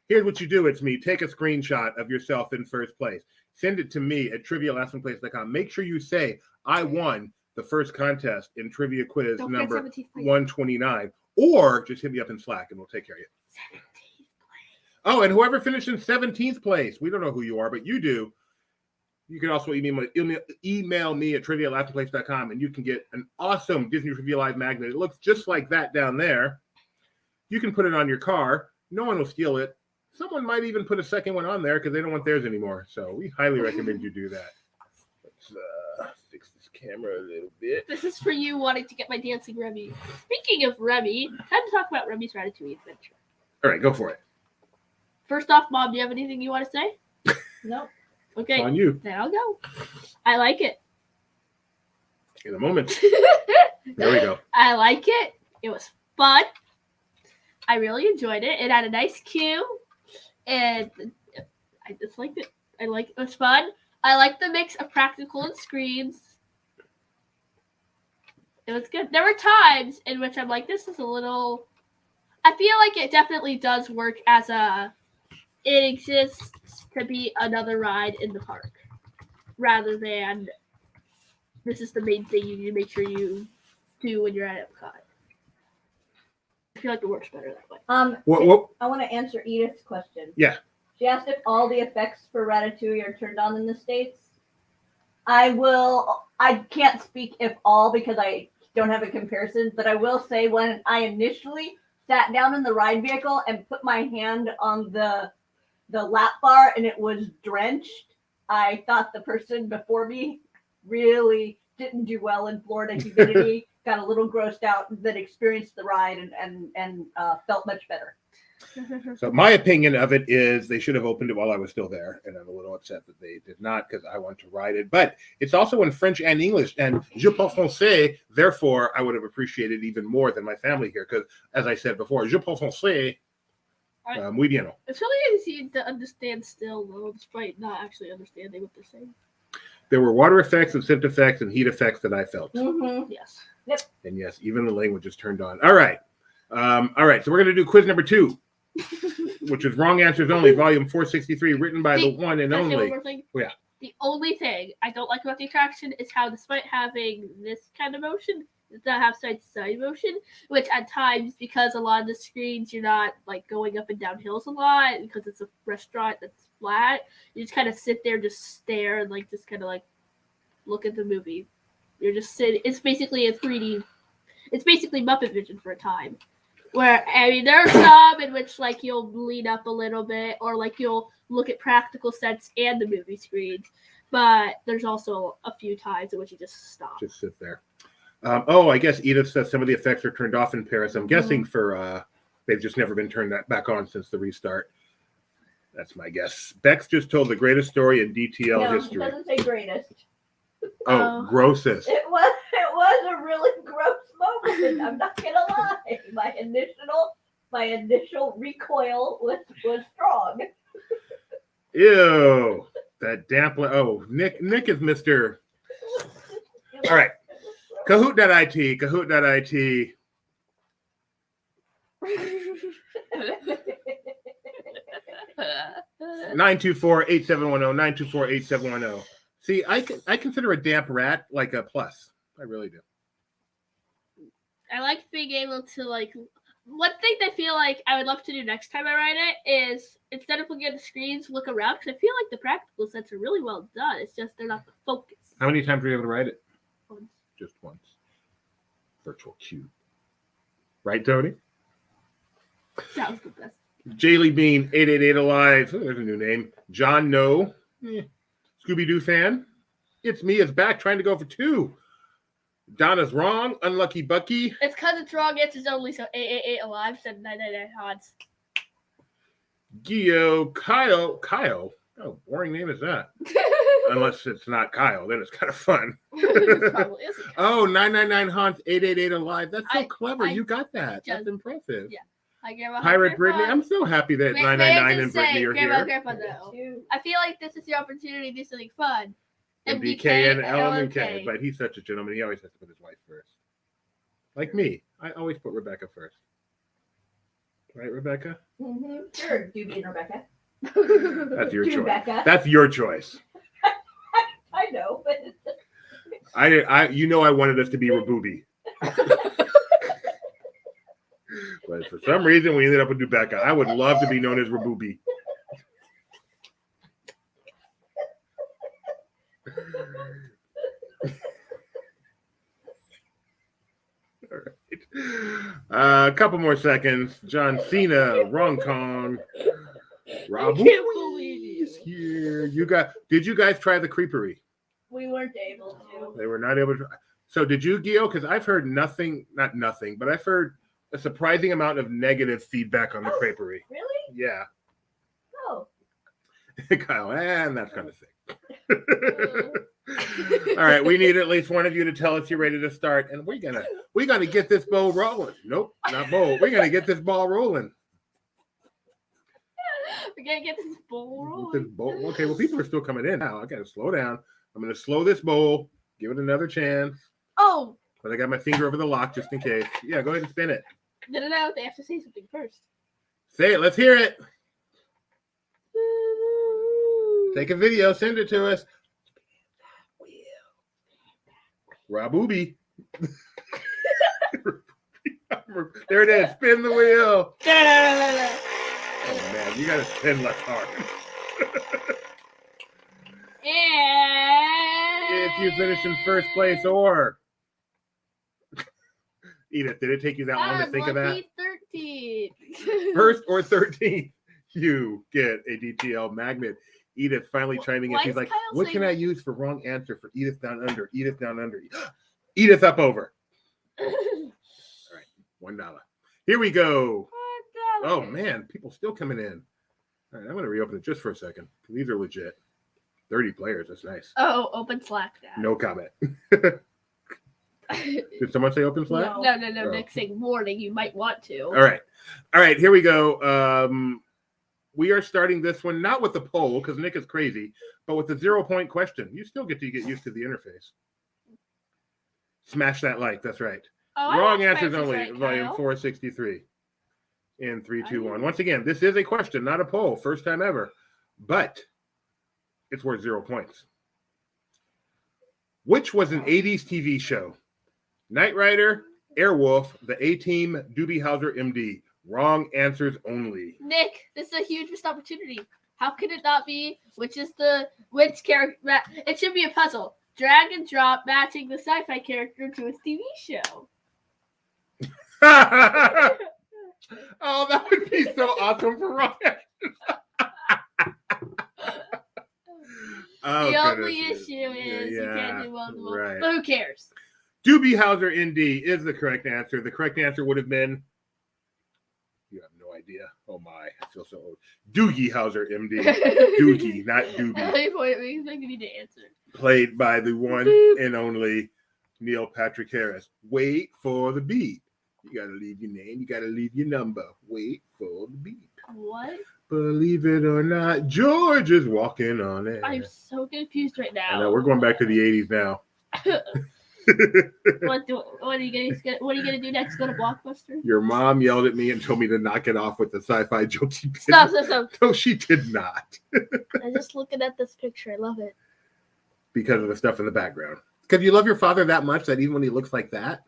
Here's what you do. It's me. Take a screenshot of yourself in first place. Send it to me at trivia@lastplace.com. Make sure you say I won the first contest in trivia quiz number 129, or just hit me up in Slack and we'll take care of you. 17th place. Oh, and whoever finished in 17th place, we don't know who you are, but you do. You can also email me at trivia@laughingplace.com, and you can get an awesome Disney Trivia Live magnet. It looks just like that down there. You can put it on your car. No one will steal it. Someone might even put a second one on there because they don't want theirs anymore. So we highly recommend you do that. Let's fix this camera a little bit. This is for you wanting to get my dancing Remy. Speaking of Remy, time to talk about Remy's Ratatouille adventure. All right, go for it. First off, Mom, do you have anything you want to say? Nope. Okay. On you. Then I'll go. I like it. In a moment. There we go. I like it. It was fun. I really enjoyed it. It had a nice queue. And I just liked it. It was fun. I like the mix of practical and screens. It was good. There were times in which I'm like, this is a little... I feel like it definitely does work as it exists to be another ride in the park, rather than this is the main thing you need to make sure you do when you're at Epcot. I feel like it works better that way. What? I want to answer Edith's question. Yeah. She asked if all the effects for Ratatouille are turned on in the States. I can't speak if all because I don't have a comparison, but I will say when I initially sat down in the ride vehicle and put my hand on the lap bar and it was drenched, I thought the person before me really didn't do well in Florida humidity, got a little grossed out, then experienced the ride and felt much better. So my opinion of it is they should have opened it while I was still there, and I'm a little upset that they did not because I want to ride it. But it's also in French and English, and je parle français. Therefore, I would have appreciated even more than my family here because, as I said before, je parle français. Muy bien. It's really easy to understand still, though, despite not actually understanding what they're saying. There were water effects and scent effects and heat effects that I felt. Mm-hmm. Yes. Yep. And yes, even the language is turned on. All right. So we're going to do quiz number 2. Which is Wrong Answers Only, volume 463, written by the one and only. One more thing? Yeah. The only thing I don't like about the attraction is how, despite having this kind of motion, it does not have side-to-side motion, which at times, because a lot of the screens, you're not like going up and down hills a lot, because it's a restaurant that's flat, you just kind of sit there, just stare, and like just kind of like look at the movie. You're just sitting. It's basically a 3D. It's basically Muppet Vision for a time. Where, I mean, there are some in which, like, you'll lean up a little bit, or, like, you'll look at practical sets and the movie screens. But there's also a few times in which you just stop. Just sit there. I guess Edith says some of the effects are turned off in Paris. I'm guessing for they've just never been turned back on since the restart. That's my guess. Bex just told the greatest story in DTL history. It doesn't say greatest. Grossest. It was a really gross moment. I'm not gonna lie. My initial recoil was strong. Ew. That damp. Nick is Mr. All right. Kahoot.it. Kahoot.it. 924-8710. 924-8710. See, I consider a damp rat like a plus. I really do. I like being able to, like, one thing I feel like I would love to do next time I ride it is, instead of looking at the screens, look around, because I feel like the practical sets are really well done. It's just they're not the focus. How many times were you able to ride it? Once. Just once. Virtual cube. Right, Tony? That was the best. Jaylee Bean, 888 Alive. Oh, there's a new name. John No. Scooby-Doo fan. It's me is back trying to go for 2. Donna's wrong. Unlucky Bucky. It's because it's Wrong Answers Only, so 888 Alive said 999 odds. Gio. Kyle. Oh, boring name is that? Unless it's not Kyle, then it's kind of fun. It probably isn't. Oh, 999 Hans, 888 Alive. That's so clever. You got that. That's impressive. Yeah. Hi, Grandma. Pirate Brittany. I'm so happy that 999 and Brittany are Grandma, here. Grandpa, though. I feel like this is the opportunity to do something fun. MBK and LMK. But he's such a gentleman. He always has to put his wife first. Like me. I always put Rebecca first. Right, Rebecca? Mm-hmm. Sure, Doobie and Rebecca. That's your choice. Rebecca. That's your choice. I know, but I wanted us to be Rabooby. But for some reason, we ended up with Rebecca. I would love to be known as Rabooby. All right. A couple more seconds. John Cena, Wrong Kong. Rob is here. Did you guys try the creepery? we weren't able to. They were not able to. So did you, Gio? Because I've heard nothing, not nothing, but I've heard a surprising amount of negative feedback on the creperie. Really? Yeah. Oh. Kyle, and that's kind of thing. All right, we need at least one of you to tell us you're ready to start, and we're gonna get this ball rolling. Nope, not bowl. We're gonna get this ball rolling. We're gonna get this bowl rolling. Okay, well, people are still coming in now. I gotta slow down. I'm gonna slow this bowl, give it another chance. Oh. But I got my finger over the lock just in case. Yeah, go ahead and spin it. No, they have to say something first. Say it. Let's hear it. Take a video. Send it to us. Rob Booby. There it is. Spin the wheel. Oh, man. You got to spin less hard. If you finish in first place or... Edith, did it take you that long to think of that? 13. First or 13th, you get a DTL magnet. Edith finally chiming in. Why She's is like, Kyle what saying can I that? use for wrong answer for Edith down under? Edith down under. Edith up over. All right, $1. Here we go. Oh, man, people still coming in. All right, I'm going to reopen it just for a second. These are legit. 30 players. That's nice. Oh, open Slack now. No comment. Did someone say open Slack? No. No. Oh. Nick saying warning, you might want to. All right, here we go. We are starting this one not with the poll because Nick is crazy, but with the 0-point question. You still get used to the interface. Smash that like. That's right. Oh, Wrong answers only. Right, Volume 463. In 3, 2, 1. Once again, this is a question, not a poll. First time ever, but it's worth 0 points. Which was an 80s TV show? Knight Rider, Airwolf, The A-Team, Doobie Howser, MD. Wrong answers only. Nick, this is a huge missed opportunity. How could it not be? Which character? It should be a puzzle. Drag and drop matching the sci-fi character to its TV show. Oh, that would be so awesome for wrong answers. The only issue is you can't do multiple. Right. But who cares? Doobie Howser ND is the correct answer. The correct answer would have been. You have no idea. Oh my, I feel so old. Doogie Howser MD. Doogie, not Doobie. At any point, we need to answer. Played by the one and only Neil Patrick Harris. Wait for the beat. You gotta leave your name. You gotta leave your number. Wait for the beat. What? Believe it or not, George is walking on it. I'm so confused right now. I know we're going back to the 80s now. What are you gonna do next? Go to Blockbuster? Your mom yelled at me and told me to knock it off with the sci-fi jokes. You did. Stop. No, she did not. I'm just looking at this picture. I love it. Because of the stuff in the background. Because you love your father that much that even when he looks like that.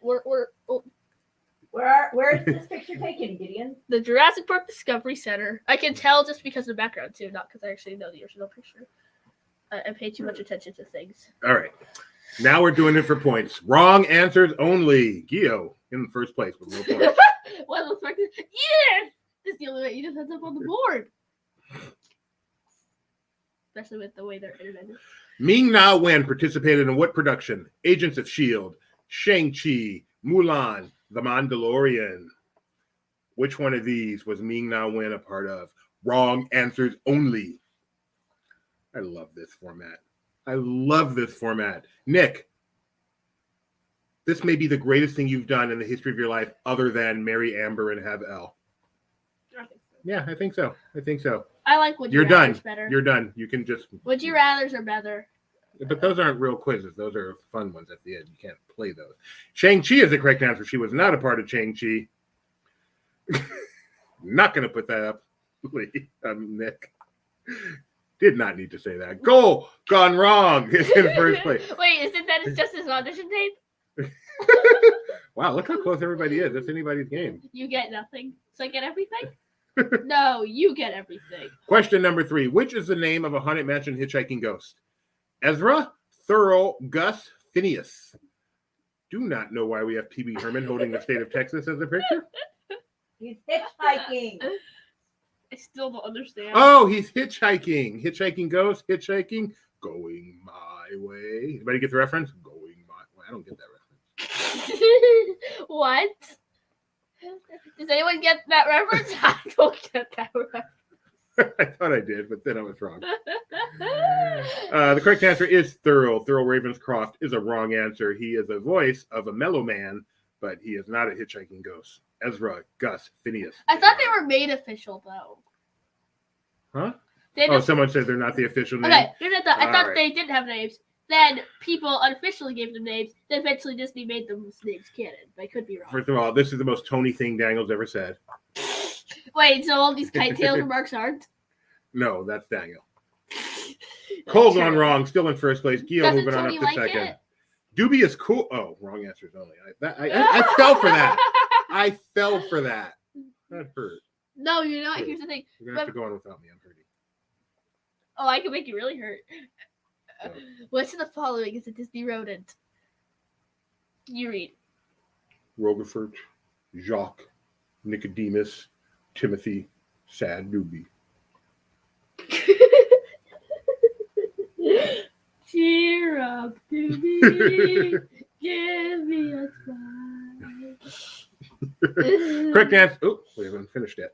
Where is this picture taken, Gideon? The Jurassic Park Discovery Center. I can tell just because of the background too, not because I actually know the original picture. I pay too much attention to things. All right. Now we're doing it for points. Wrong answers only. Gio in the first place with no points. What looks like this? Yes! This is the only way Edith ends up on the board. Especially with the way their internet is. Ming-Na Wen participated in what production? Agents of S.H.I.E.L.D., Shang-Chi, Mulan, The Mandalorian. Which one of these was Ming-Na Wen a part of? Wrong answers only. I love this format. Nick, this may be the greatest thing you've done in the history of your life other than marry Amber and have Elle. I think so. Yeah, I think so. I like Would You You're done. Rather's better. You're done. You can just. Would You Rather's are better. But those aren't real quizzes. Those are fun ones at the end. You can't play those. Shang-Chi is the correct answer. She was not a part of Shang-Chi. Not going to put that up, Nick. Did not need to say that. Goal gone wrong is in first place. Wait, isn't that just his audition tape? Wow, look how close everybody is. That's anybody's game. You get nothing. So I get everything? No, you get everything. Question number 3. Which is the name of a haunted mansion hitchhiking ghost? Ezra, Thurl, Gus, Phineas. Do not know why we have PB Herman holding the state of Texas as a picture. He's hitchhiking. I still don't understand. Oh, he's hitchhiking. Hitchhiking ghost, hitchhiking, going my way. Anybody get the reference? Going my way. I don't get that reference. What? Does anyone get that reference? I don't get that reference. I thought I did, but then I was wrong. The correct answer is Thurl. Thurl Ravenscroft is a wrong answer. He is a voice of a mellow man, but he is not a hitchhiking ghost. Ezra, Gus, Phineas. I thought they were made official, though. Huh? They Oh, someone said they're not the official name. Okay, here's what I thought. I thought Alright. they didn't have names. Then people unofficially gave them names. Then eventually Disney made those names canon. I could be wrong. First of all, this is the most Tony thing Daniel's ever said. Wait, so all these kite tail remarks aren't? No, that's Daniel. Cole's on wrong, still in first place. Gio Doesn't moving on Tony up to like second. it? Doobie is cool. Oh, wrong answers only. I fell for that. I fell for that. That hurt. No, you're not. Here's the thing. You're going to have to go on without me. I'm hurting. Oh, I can make you really hurt. Oh. Which of the following is a Disney rodent? You read. Rogefort, Jacques, Nicodemus, Timothy, Sad Doobie. Cheer up to me, give me a smile. Correct answer. Oh, we haven't finished yet.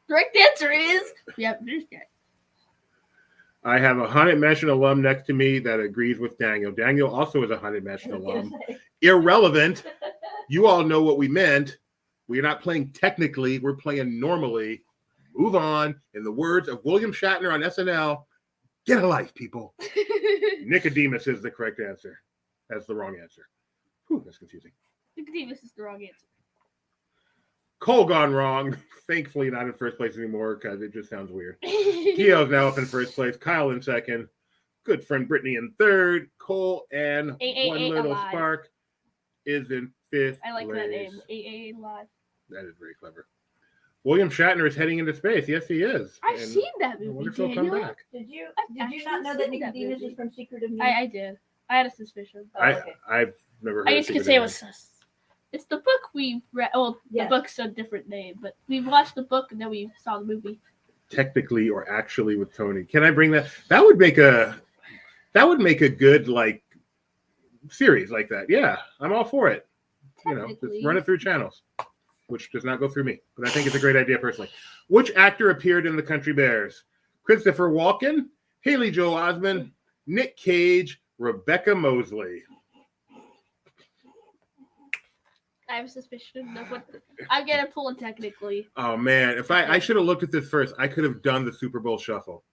Correct answer is we haven't finished yet. I have a Haunted Mansion alum next to me that agrees with Daniel. Daniel also is a Haunted Mansion alum. Irrelevant. You all know what we meant. We're not playing technically. We're playing normally. Move on. In the words of William Shatner on SNL, get a life, people. Nicodemus is the correct answer. That's the wrong answer. Whew, that's confusing. Nicodemus is the wrong answer. Cole gone wrong. Thankfully not in first place anymore because it just sounds weird. Gio's now up in first place. Kyle in second. Good friend Brittany in third. Cole and One Little alive. Spark is in fifth I like place. that name. 888 Live. That is very clever. William Shatner is heading into space. Yes, he is. I've And seen that I movie, wonder if he'll come Daniel. back. Did you I've not know that actually seen that Nicodemus movie. is from Secret of Me? I did. I had a suspicion. Oh, okay. I've never heard I of used to Secret say it of was. It's the book we read. Well, Yeah. the book's a different name, but we watched the book and then we saw the movie. Technically or actually with Tony. Can I bring that? That would make a good like series like that. Yeah, I'm all for it. You know, just run it through channels, which does not go through me. But I think it's a great idea personally. Which actor appeared in The Country Bears? Christopher Walken, Haley Joel Osment, Nick Cage, Rebecca Mosley. I have a suspicion of what I'm gonna pull it technically. Oh man, if I should have looked at this first, I could have done the Super Bowl Shuffle.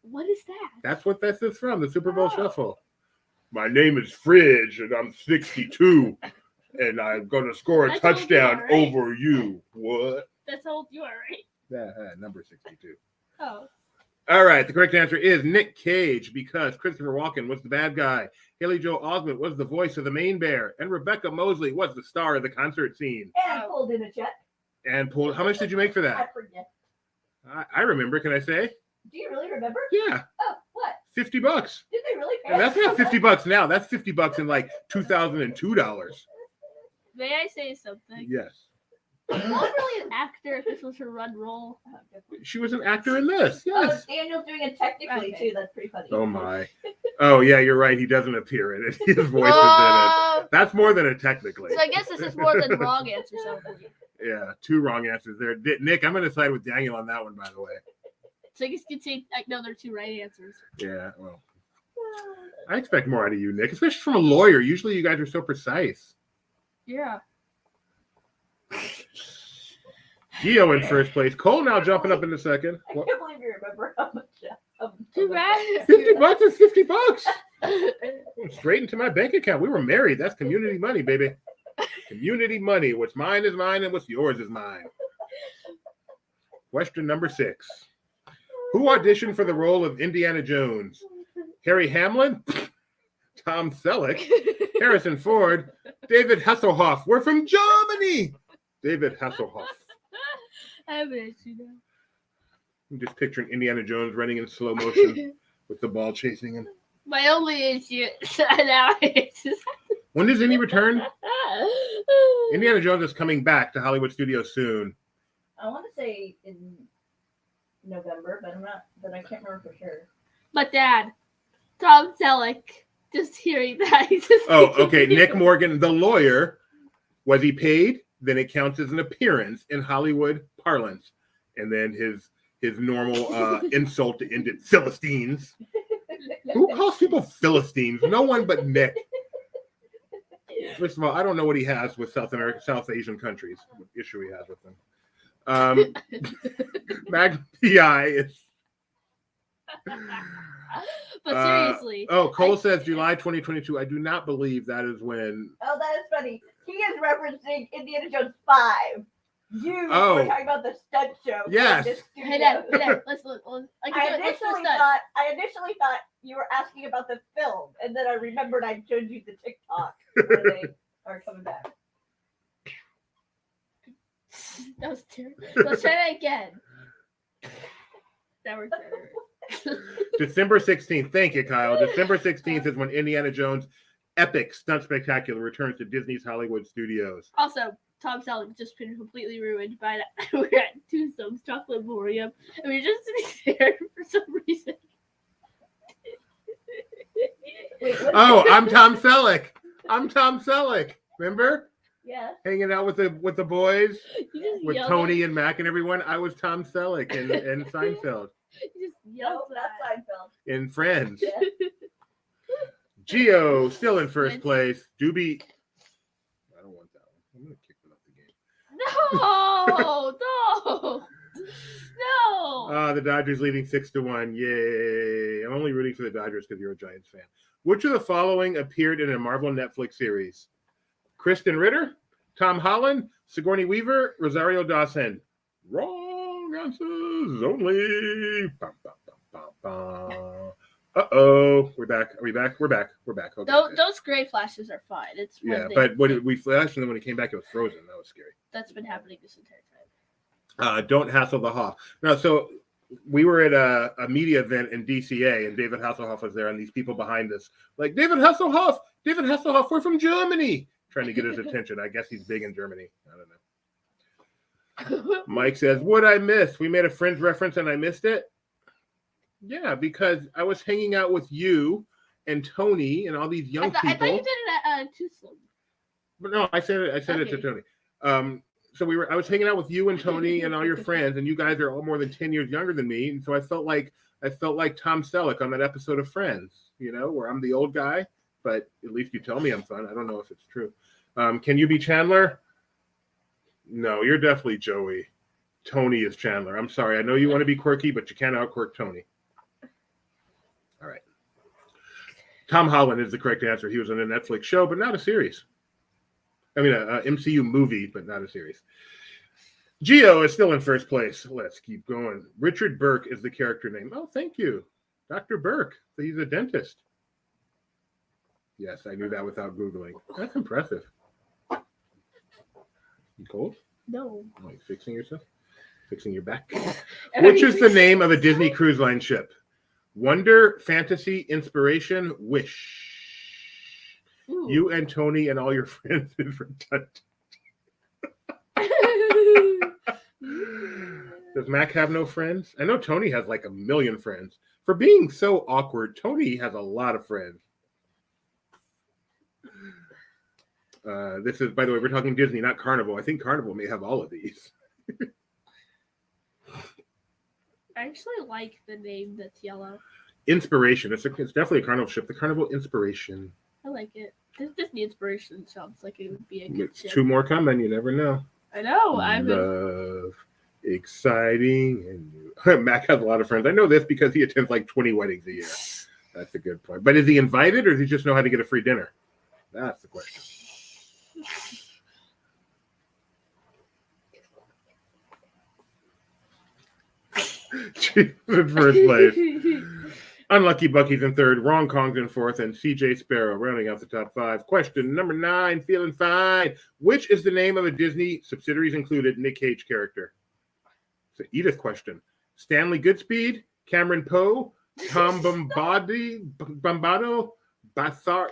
What is that? That's what this is from, the Super Bowl Shuffle. My name is Fridge, and I'm 62, and I'm gonna score a That's how old you touchdown are, right? over you. What? That's how old you are, right? Yeah, number 62. Oh. All right, the correct answer is Nick Cage because Christopher Walken was the bad guy. Haley Joel Osment was the voice of the main bear, and Rebecca Mosley was the star of the concert scene. And pulled in a check. And pulled. How much did you make for I that? forget. I remember. Can I say? Do you really remember? Yeah, Oh, what? $50. Did they really pay? And that's not $50 now. That's $50 in like $2002. May I say something? Yes. She's not really an actor if this was her run role. She was an actor in this. Oh, Yes. Daniel's doing it technically Okay. too. That's pretty funny. Oh my. Oh yeah, you're right. He doesn't appear in it. His voice is in it. Oh, That's more than a technically. so I guess this is more than wrong answer. So Yeah, 2 wrong answers there. Nick, I'm going to side with Daniel on that one, by the way. I guess you could say no, there are 2 right answers. Yeah, well, I expect more out of you, Nick, especially from a lawyer. Usually you guys are so precise. Yeah. Gio in first place. Cole now jumping up in the second. I What? can't believe you remember how much. Too bad. $50 is $50. Straight into my bank account. We were married. That's community money, baby. Community money. What's mine is mine, and what's yours is mine. Question number 6. Who auditioned for the role of Indiana Jones? Harry Hamlin, Tom Selleck, Harrison Ford, David Hasselhoff. We're from Germany. David Hasselhoff. I bet you know. I'm just picturing Indiana Jones running in slow motion with the ball chasing him. My only issue now is When does Indy return? Indiana Jones is coming back to Hollywood Studios soon. I want to say in November, but I can't remember for sure. But Dad, Tom Selleck, just hearing that, he just Oh, okay. Nick Morgan, the lawyer, was he paid? Then it counts as an appearance in Hollywood parlance. And then his normal insult to end it, Philistines. Who calls people Philistines? No one but Nick. First of all, I don't know what he has with South Asian countries. What issue he has with them. Mag PI is. But seriously. Cole says July 2022. I do not believe that is when. Oh, that is funny. He is referencing Indiana Jones 5. You were talking about the stunt show. Yes. Hey, Dad, let's look. I initially thought you were asking about the film, and then I remembered I showed you the TikTok where they are coming back. That was terrible. Let's try that again. That worked better. December 16th. Thank you, Kyle. December 16th is when Indiana Jones Epic Stunt Spectacular returns to Disney's Hollywood Studios. Also, Tom Selleck just been completely ruined by that. We're at Tombstone's Chocolate Emporium, and we're just sitting there for some reason. Wait, what? Oh, I'm Tom Selleck. Remember? Yeah. Hanging out with the boys, You just with yelled Tony at- and Mac and everyone. I was Tom Selleck in Seinfeld, You just No, yelled not that. Seinfeld. in Friends. Yeah. Geo still in first place. Doobie. I don't want that one. I'm gonna kick them out the game. No, no. The Dodgers leading 6-1. Yay! I'm only rooting for the Dodgers because you're a Giants fan. Which of the following appeared in a Marvel Netflix series? Kristen Ritter, Tom Holland, Sigourney Weaver, Rosario Dawson. Wrong answers only. Bum, bum, bum, bum, bum. Uh-oh. We're back. Are we back? We're back. Okay, okay. Those gray flashes are fine. It's when Yeah, they- but when we flashed and then when it came back, it was frozen. That was scary. that's been happening this entire time. Don't hassle the Hoff. No, so we were at a media event in DCA, and David Hasselhoff was there, and these people behind us, like, David Hasselhoff, we're from Germany, trying to get his attention. I guess he's big in Germany. I don't know. Mike says, what'd I miss? We made a Friends reference, and I missed it? Yeah, because I was hanging out with you and Tony and all these young I thought people. you did it at Tucson. But no, I said it to Okay. Tony. So I was hanging out with you and Tony and all your friends, and you guys are all more than 10 years younger than me. And so I felt like Tom Selleck on that episode of Friends, where I'm the old guy, but at least you tell me I'm fun. I don't know if it's true. Can you be Chandler? No, you're definitely Joey. Tony is Chandler. I'm sorry. I know you want to be quirky, but you can't out-quirk Tony. All right. Tom Holland is the correct answer. He was in a Netflix show, but not a series. I mean, a MCU movie, but not a series. Geo is still in first place. Let's keep going. Richard Burke is the character name. Oh, thank you. Dr. Burke. He's a dentist. Yes, I knew that without Googling. That's impressive. You cold? No. Oh, you fixing yourself? Fixing your back? Which is the name of a Disney Cruise Line ship? Wonder, Fantasy, Inspiration, Wish. Ooh. You and Tony and all your friends is redundant. Does Mac have no friends? I know Tony has like 1 million friends. For being so awkward, Tony has a lot of friends. This is, by the way, we're talking Disney, not Carnival. I think Carnival may have all of these. I actually like the name that's yellow. Inspiration. It's definitely a Carnival ship. The Carnival Inspiration. I like it. This Disney Inspiration sounds like it would be a good It's ship. 2 more coming. You never know. I know. I've been. Love, exciting, and new. Mac has a lot of friends. I know this because he attends like 20 weddings a year. That's a good point. But is he invited, or does he just know how to get a free dinner? That's the question. Chiefs in first place. Unlucky Bucky's in third. Wrong Kong's in fourth. And CJ Sparrow rounding out the top 5. Question number 9. Feeling fine. Which is the name of a Disney, subsidiaries included, Nick Cage character? It's an Edith question. Stanley Goodspeed, Cameron Poe, Tom Bombado, Balthazar.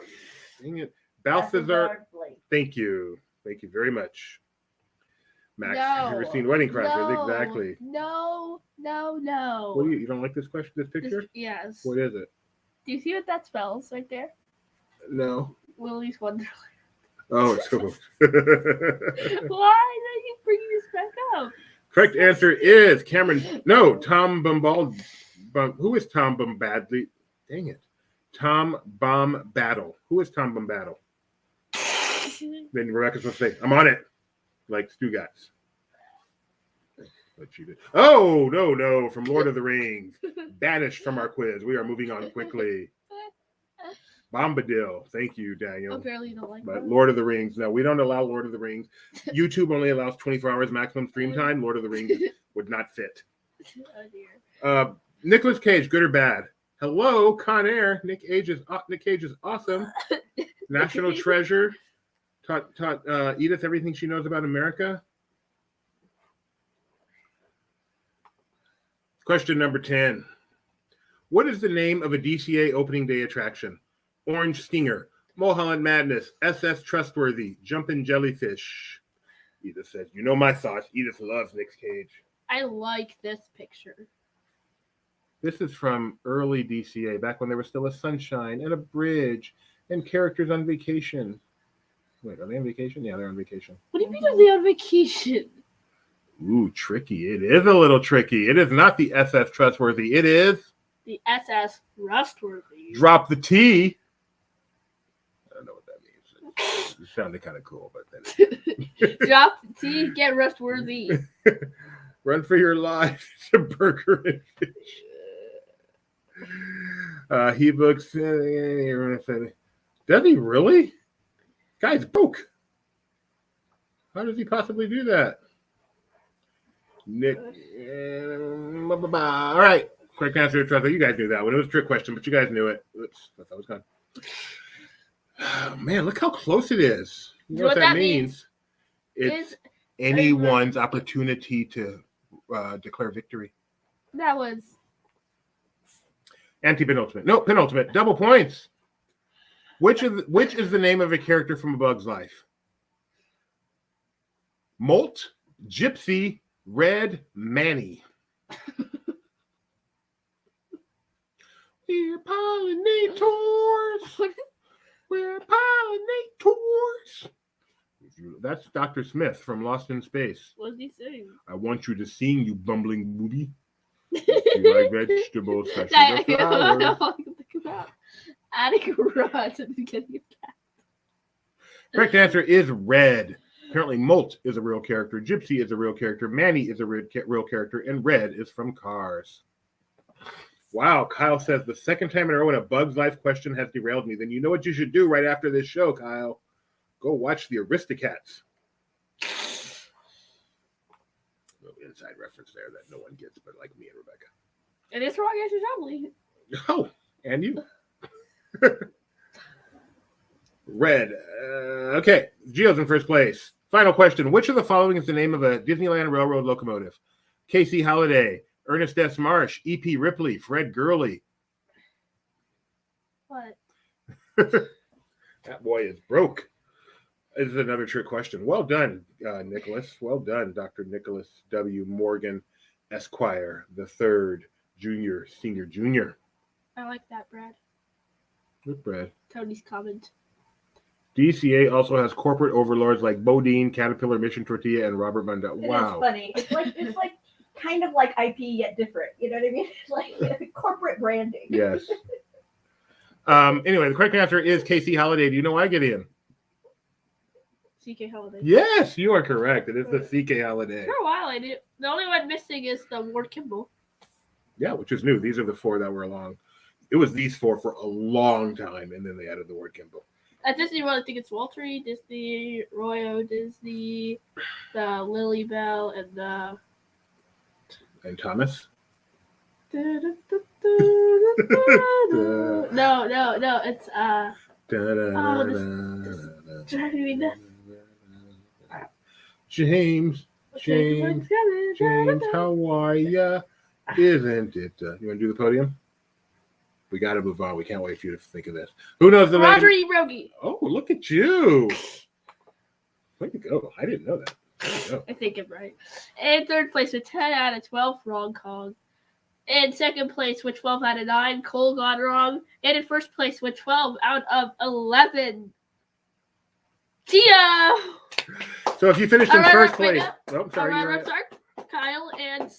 Dang it. Balthazar. Blake. Thank you. Thank you very much. Max, No. have you ever seen Wedding Crashers? No. Exactly. No. What do you don't like this question, this picture? Yes. What is it? Do you see what that spells right there? No. Willy's Wonderland. Oh, it's cool. Why did you bring this back up? Correct answer is Cameron. No, Tom Bombal. Who is Tom Bombadley? Dang it. Tom Bombadil. Who is Tom Bombadil? Then Rebecca's supposed to say, I'm on it. Like Stugotz. But she did. Oh, no. From Lord of the Rings. Banished from our quiz. We are moving on quickly. Bombadil. Thank you, Daniel. Apparently you don't like But that. Lord of the Rings. No, we don't allow Lord of the Rings. YouTube only allows 24 hours maximum stream time. Lord of the Rings would not fit. Oh dear. Nicolas Cage, good or bad? Hello, Con Air. Nick Cage is awesome. National treasure. Taught Edith everything she knows about America. Question number 10. What is the name of a DCA opening day attraction? Orange Stinger, Mulholland Madness, SS Trustworthy, Jumpin' Jellyfish. Edith says, you know my thoughts. Edith loves Nick Cage. I like this picture. This is from early DCA, back when there was still a sunshine and a bridge and characters on vacation. Wait, are they on vacation? Yeah, they're on vacation. What do you mean are they on vacation? Ooh, tricky. It is a little tricky. It is not the SS Trustworthy. It is The SS Rustworthy. Drop the T. I don't know what that means. It sounded kind of cool, but then Drop the T, get Rustworthy. Run for your life. It's a burger and fish. He books. Does he really? Guy's broke. How does he possibly do that? Nick. All right. Quick answer to trust. You guys knew that one. It was a trick question, but you guys knew it. Oops. I thought it was gone. Oh, man, look how close it is. You know what that means? It's anyone's opportunity to declare victory. That was Anti-penultimate. No, penultimate. Double points. Which is the name of a character from A Bug's Life? Molt, Gypsy, Red, Manny. We're pollinators. We're pollinators. That's Dr. Smith from Lost in Space. what did he say? I want you to sing, you bumbling booby. If you like vegetables, such as the flowers. Adding a rod to the beginning of that. Correct answer is Red. Apparently, Molt is a real character. Gypsy is a real character. Manny is a real character. And Red is from Cars. Wow, Kyle says, the second time in a row when a Bug's Life question has derailed me. Then you know what you should do right after this show, Kyle. Go watch the Aristocats. Little inside reference there that no one gets but like me and Rebecca. And it's wrong answer, probably. Oh, and you. Red. Okay, Gio's in first place. Final question. Which of the following is the name of a Disneyland Railroad locomotive? Casey Holliday, Ernest S. Marsh, E.P. Ripley, Fred Gurley. What? That boy is broke. This is another trick question. Well done, Nicholas. Well done, Dr. Nicholas W. Morgan, Esquire, the third, junior, senior, junior. I like that, Brad. Good, Brad. Tony's comment. DCA also has corporate overlords like Bodine, Caterpillar, Mission Tortilla, and Robert Mundell. Wow. It's funny. It's like kind of like IP yet different. You know what I mean? It's like corporate branding. Yes. Anyway, the correct answer is Casey Holliday. Do you know why, Gideon? CK Holiday. Yes, you are correct. It is the CK Holiday. For a while, I did. The only one missing is the Ward Kimball. Yeah, which is new. These are the four that were along. It was these four for a long time, and then they added the word Kimball. At Disney World, I think it's Waltery, Disney, Royo, Disney, the Lily Bell, and the... And Thomas? No, it's James, how are ya? Isn't it? You want to do the podium? We got to move on. We can't wait for you to think of this. Who knows the Roger name? E. Rogie. Oh, look at you. Way to go. I didn't know that. There you go. I think I'm right. In third place with 10 out of 12, Wrong Kong. In second place with 12 out of 9, Cole got wrong. And in first place with 12 out of 11, Tia. So if you finished in first place. Oh, sorry. Kyle and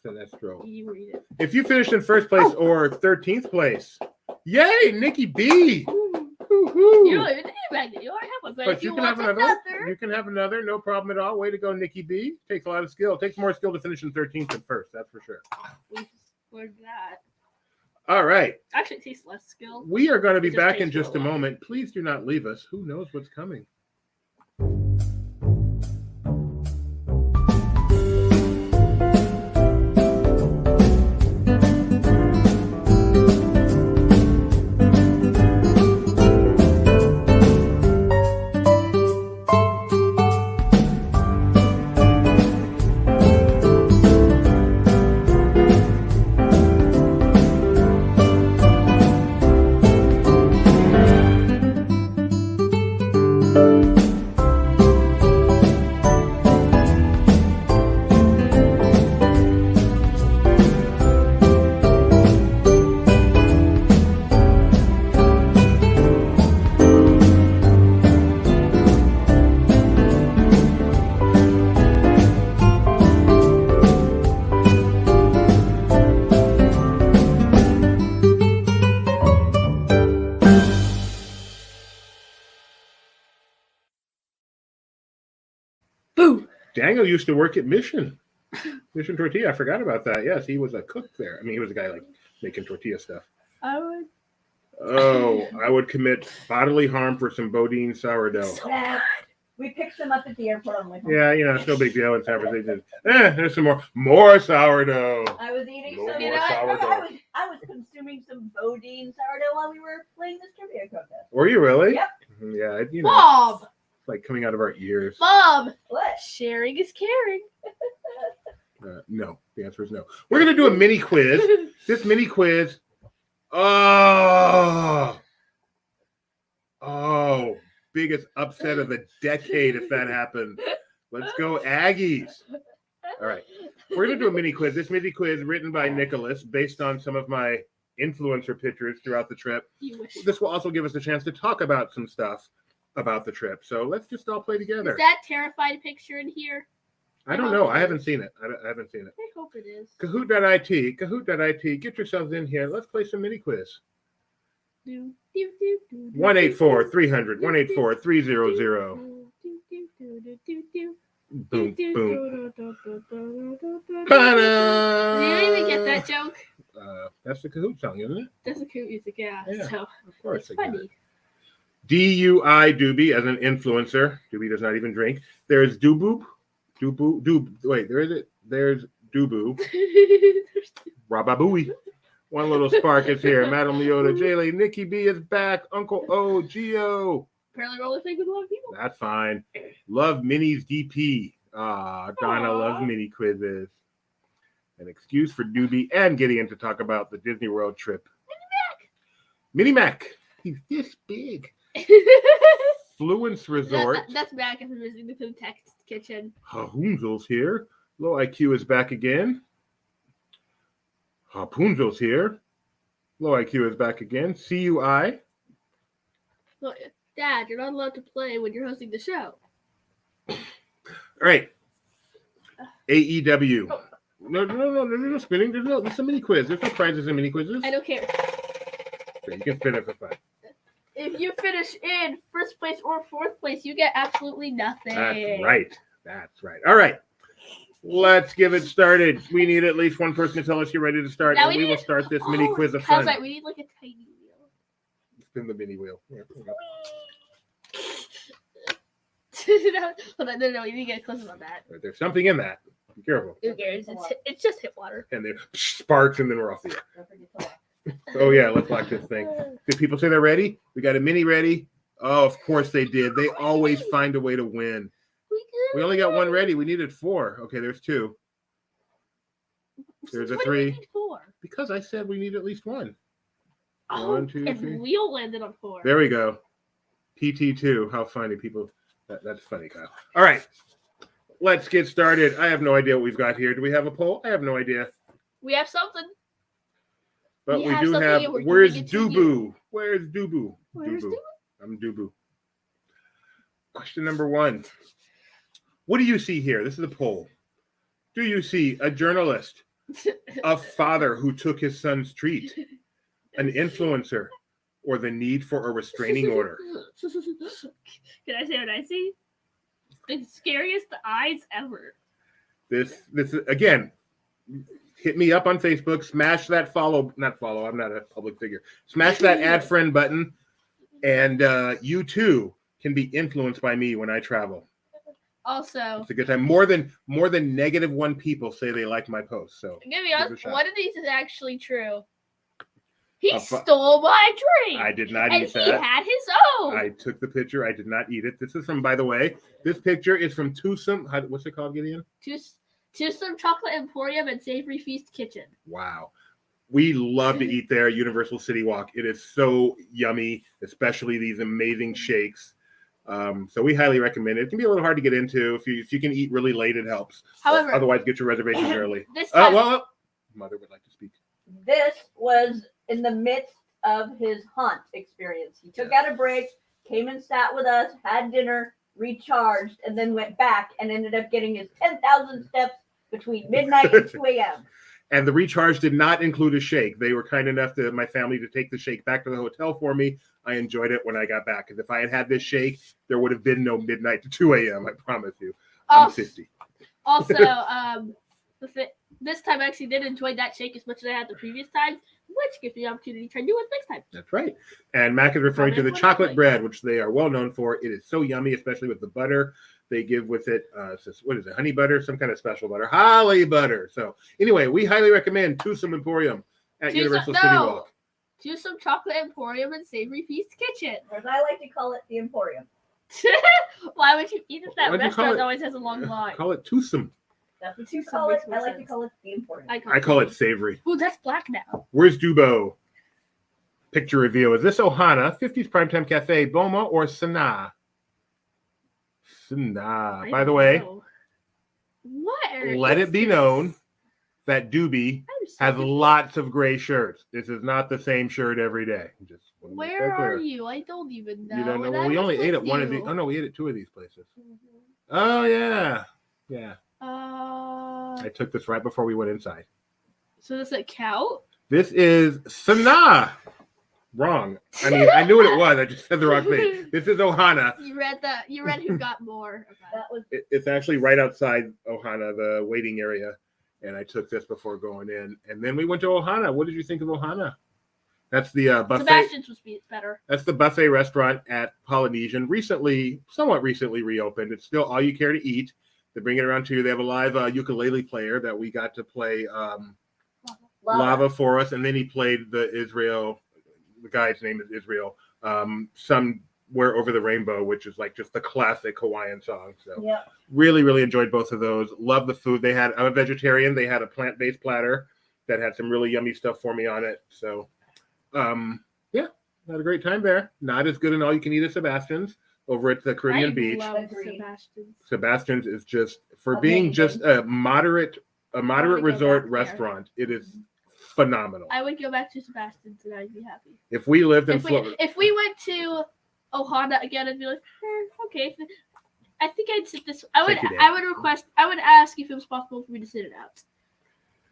Sinestro. You read it. If you finished in first place or 13th place, yay, Nikki B. You don't even think about it. You already have one, but if you can want have another, you can have another. No problem at all. Way to go, Nikki B. Takes a lot of skill. Takes more skill to finish in 13th than first. That's for sure. We learned that. All right. Actually, it takes less skill. We are going to be back in just a moment. Please do not leave us. Who knows what's coming? Daniel used to work at Mission Tortilla. I forgot about that. Yes, he was a cook there. I mean, he was a guy like making tortilla stuff. I would. Oh, I would commit bodily harm for some Bodine sourdough. We picked them up at the airport on the way home. Yeah, it's no big deal in San Francisco. There's some more sourdough. I was eating More some. sourdough. I was consuming some Bodine sourdough while we were playing this trivia contest. Were you really? Yep. Yeah, Bob! it's like coming out of our ears. Bob! What? Sharing is caring. No, the answer is no. We're going to do a mini quiz. This mini quiz. Oh, biggest upset of the decade if that happened. Let's go Aggies. All right. We're going to do a mini quiz. This mini quiz written by Nicholas based on some of my influencer pictures throughout the trip. This will also give us a chance to talk about some stuff about the trip. So let's just all play together. Is that terrified picture in here? I don't know. I haven't seen it. I haven't seen it. I hope it is. Kahoot.it. Get yourselves in here. Let's play some mini quiz. Do, 184-300. 184-300. Boom, boom. Do you even get that joke? That's the Kahoot song, isn't it? That's a Kahoot music, yeah. So Of course. it's funny. DUI Doobie as an influencer. Doobie does not even drink. There's Dooboop. Wait, there's Dooboo. Rababooey. One little spark is here. Madam Leota, Jaylee, Nikki B is back. Uncle O, Geo. Apparently, we're only playing with a lot of people. That's fine. Love minis DP. Donna loves mini quizzes. An excuse for Doobie and Gideon to talk about the Disney World trip. Mini Mac. He's this big. Fluence Resort. That's back after visiting the text kitchen. Hahoonzel's here. Low IQ is back again. Hapunzel's here. Low IQ is back again. CUI. Look, Dad, you're not allowed to play when you're hosting the show. All right. AEW. No, there's no spinning. There's a mini quiz. There's no prizes in mini quizzes. I don't care. Okay, you can spin it for fun. If you finish in first place or fourth place, you get absolutely nothing. That's right. All right. Let's give it started. We need at least one person to tell us you're ready to start, and we will start this mini quiz of fun. Right. We need like a tiny wheel. Spin the mini wheel. Yeah, Hold on, no, you need to get closer on that. there's something in that. Be careful. Who cares? It's just hit water. And then sparks, and then we're off the air. Oh, yeah, let's lock this thing. Did people say they're ready? We got a mini ready. Oh, of course they did. They always find a way to win. We only got one ready. We needed 4. Okay, there's 2. There's a 3. Because I said we need at least 1. 1, 2, 3. And wheel landed on 4. There we go. PT2. How funny people. That's funny, Kyle. All right. Let's get started. I have no idea what we've got here. Do we have a poll? I have no idea. We have something. But we do have. Where's Dubu? Where's Dubu? Dubu. I'm Dubu. Question number 1. What do you see here? This is a poll. Do you see a journalist, a father who took his son's treat, an influencer, or the need for a restraining order? Can I say what I see? The scariest eyes ever. This again. Hit me up on Facebook. Smash that not follow. I'm not a public figure. Smash that add friend button, and you too can be influenced by me when I travel. Also, it's a good time. More than -1 people say they like my posts. So I'm gonna be honest, one of these is actually true. He stole my drink. I did not eat that. And he had his own. I took the picture. I did not eat it. This is from, by the way, this picture is from Twosome. What's it called, Gideon? Twosome Chocolate Emporium and Savory Feast Kitchen. Wow. We love to eat there, Universal City Walk. It is so yummy, especially these amazing shakes. So we highly recommend it. It can be a little hard to get into. If you can eat really late, it helps. However, otherwise, get your reservations early. Mother would like to speak. This was in the midst of his haunt experience. He took out a break, came and sat with us, had dinner, recharged, and then went back and ended up getting his 10,000 steps between midnight and 2 a.m. And the recharge did not include a shake. They were kind enough to my family to take the shake back to the hotel for me. I enjoyed it when I got back. Because if I had this shake, there would have been no midnight to 2 a.m. I promise you. I'm 50. Also, this time I actually did enjoy that shake as much as I had the previous time, which gives me the opportunity to try new ones next time. That's right. And Mac is referring to the Comment chocolate what bread, which they are well known for. It is so yummy, especially with the butter they give with it. What is it? Honey butter? Some kind of special butter. Holly butter. So anyway, we highly recommend Twosome Emporium at Universal City Walk. Twosome Chocolate Emporium and Savory Feast Kitchen. Or as I like to call it, the Emporium. Why would you eat at that Why'd you call restaurant? it- Always has a long line. Call it Twosome. That's what Two you call it. makes more I like to sense. call it the Emporium. I call it savory. Ooh, that's black now. Where's Dubo? Picture review. Is this Ohana, 50s Primetime Cafe, Boma, or Sanaa? Sanaa. By the way, what? let it be known that Doobie has lots of gray shirts. This is not the same shirt every day. Just wanna make that Where are clear. you? I don't even know. You don't know. And Well, I we was only ate at with one of you. these. Oh no, we ate at two of these places. Oh yeah, yeah. I took this right before we went inside. So does it count? This is Sanaa. Wrong. I mean, I knew what it was. I just said the wrong thing. This is Ohana. You read that. You read who got more. Okay. That was It's actually right outside Ohana, the waiting area. And I took this before going in. And then we went to Ohana. What did you think of Ohana? That's the buffet. Sebastian's was better. That's the buffet restaurant at Polynesian. Somewhat recently reopened. It's still all you care to eat. They bring it around to you. They have a live ukulele player that we got to play Lava for us. And then he played the guy's name is Israel. Somewhere Over the Rainbow, which is like just the classic Hawaiian song. So yeah. really, really enjoyed both of those. Love the food. I'm a vegetarian. They had a plant-based platter that had some really yummy stuff for me on it. So yeah, had a great time there. Not as good an all-you-can-eat as Sebastian's over at the Caribbean Beach. Love Agreed. Sebastian's. Sebastian's is just for Amazing. being just a moderate go resort back there. restaurant. It is phenomenal. I would go back to Sebastian's and I'd be happy. If we lived in If Florida, we went to Ohana again, I'd be like, okay. I think I'd sit this. I would ask if it was possible for me to sit it out.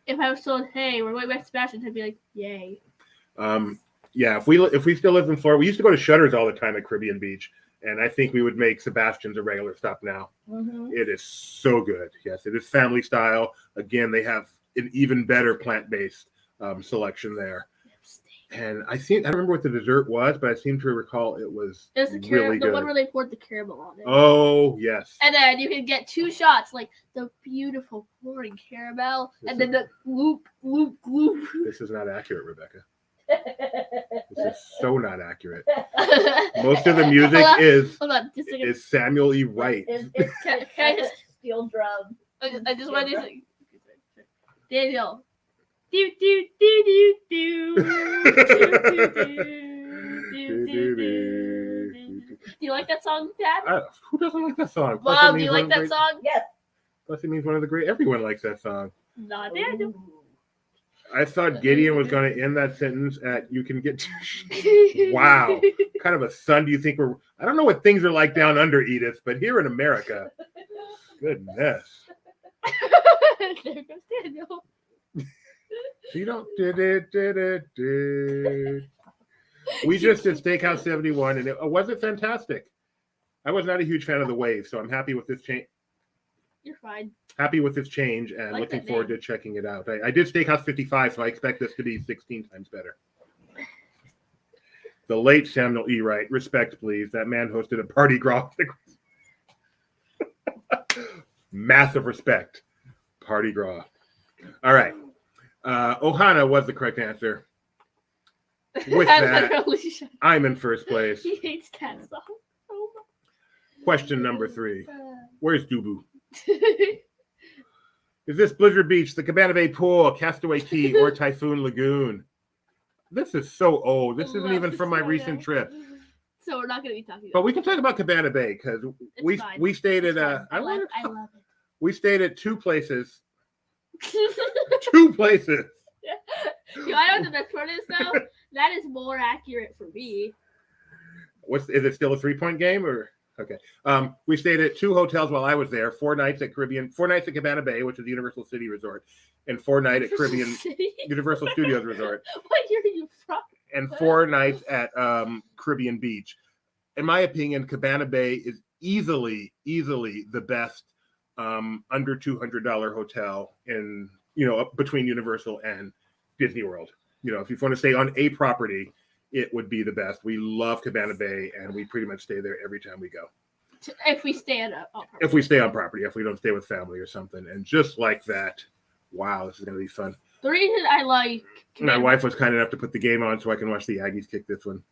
If I was told, hey, we're going back to Sebastian's, I'd be like, yay. yeah, if we still lived in Florida, we used to go to Shutters all the time at Caribbean Beach, and I think we would make Sebastian's a regular stop now. Mm-hmm. It is so good. Yes, it is family style. Again, they have an even better plant-based selection there. And I don't remember what the dessert was, but I seem to recall it was really good. The one where they poured the caramel on it. Oh, yes. And then you can get two shots, like the beautiful pouring caramel, and then the gloop, gloop, gloop. This is not accurate, Rebecca. This is so not accurate. Most of the music is Samuel E. Wright. It's Can I just steel drum. I just want to say, Daniel. Do do do do do. Do you like that song, Dad? Who doesn't like that song? Mom, do you like that song? Yes. Plus, it means one of the great. Everyone likes that song. Not Daniel. I thought Gideon was going to end that sentence at "You can get." Wow, what kind of a son do you think we're? I don't know what things are like down under, Edith, but here in America, goodness. There goes Daniel. You don't. We just did Steakhouse 71, and it wasn't fantastic. I was not a huge fan of the wave, so I'm happy with this change. You're fine. Happy with this change, and Like looking that forward name. to checking it out. I did Steakhouse 55, so I expect this to be 16 times better. The late Samuel E. Wright, respect, please. That man hosted a party gras. Massive respect. Party gras. All right. Ohana was the correct answer. With that, I'm in first place. He hates cat songs. Oh Question number 3. Where's Dubu? my. Is this Blizzard Beach, the Cabana Bay Pool, Castaway Key, or Typhoon Lagoon? This is so old. This isn't even from my recent trip. So we're not going to be talking about But we can talk about Cabana Bay because we stayed at I love it. we stayed at two places. Two places. You know, I know what the best part is though. That is more accurate for me. Is it still a 3-point game or okay? We stayed at 2 hotels while I was there. 4 nights at Cabana Bay, which is the Universal City Resort, and 4 nights at Universal Studios Resort. What year are you from? And 4 nights at Caribbean Beach. In my opinion, Cabana Bay is easily the best under $200 hotel in, up between Universal and Disney World. If you want to stay on a property, it would be the best. We love Cabana Bay, and we pretty much stay there every time we go. If we stay on property. If we stay on property, if we don't stay with family or something. And just like that, wow, this is going to be fun. The reason I like my wife was kind enough to put the game on so I can watch the Aggies kick this one.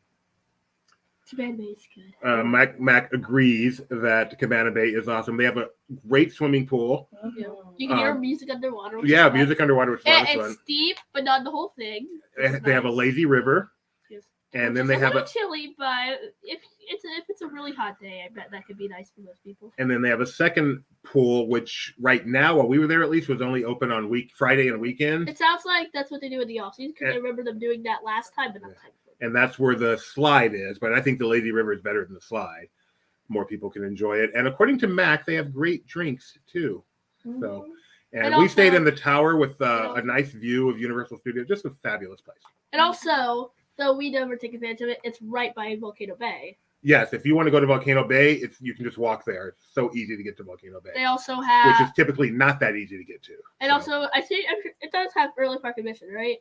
Cabana Bay is good. Mac agrees that Cabana Bay is awesome. They have a great swimming pool. Yeah. You can hear music underwater. Yeah, music underwater, which is a lot of fun. It's steep, but not the whole thing. They have a lazy river. Yes. And then they have a chilly, but if it's a really hot day, I bet that could be nice for most people. And then they have a second pool, which right now, while we were there at least, was only open on Friday and weekend. It sounds like that's what they do in the off season because I remember them doing that last time, but not time. And that's where the slide is. But I think the lazy river is better than the slide. More people can enjoy it. And according to Mac, they have great drinks too. Mm-hmm. So, and we stayed in the tower with a nice view of Universal Studios. Just a fabulous place. And also, though we never take advantage of it, it's right by Volcano Bay. Yes, if you want to go to Volcano Bay, you can just walk there. It's so easy to get to Volcano Bay. They also have, which is typically not that easy to get to. And also, I think it does have early park admission, right?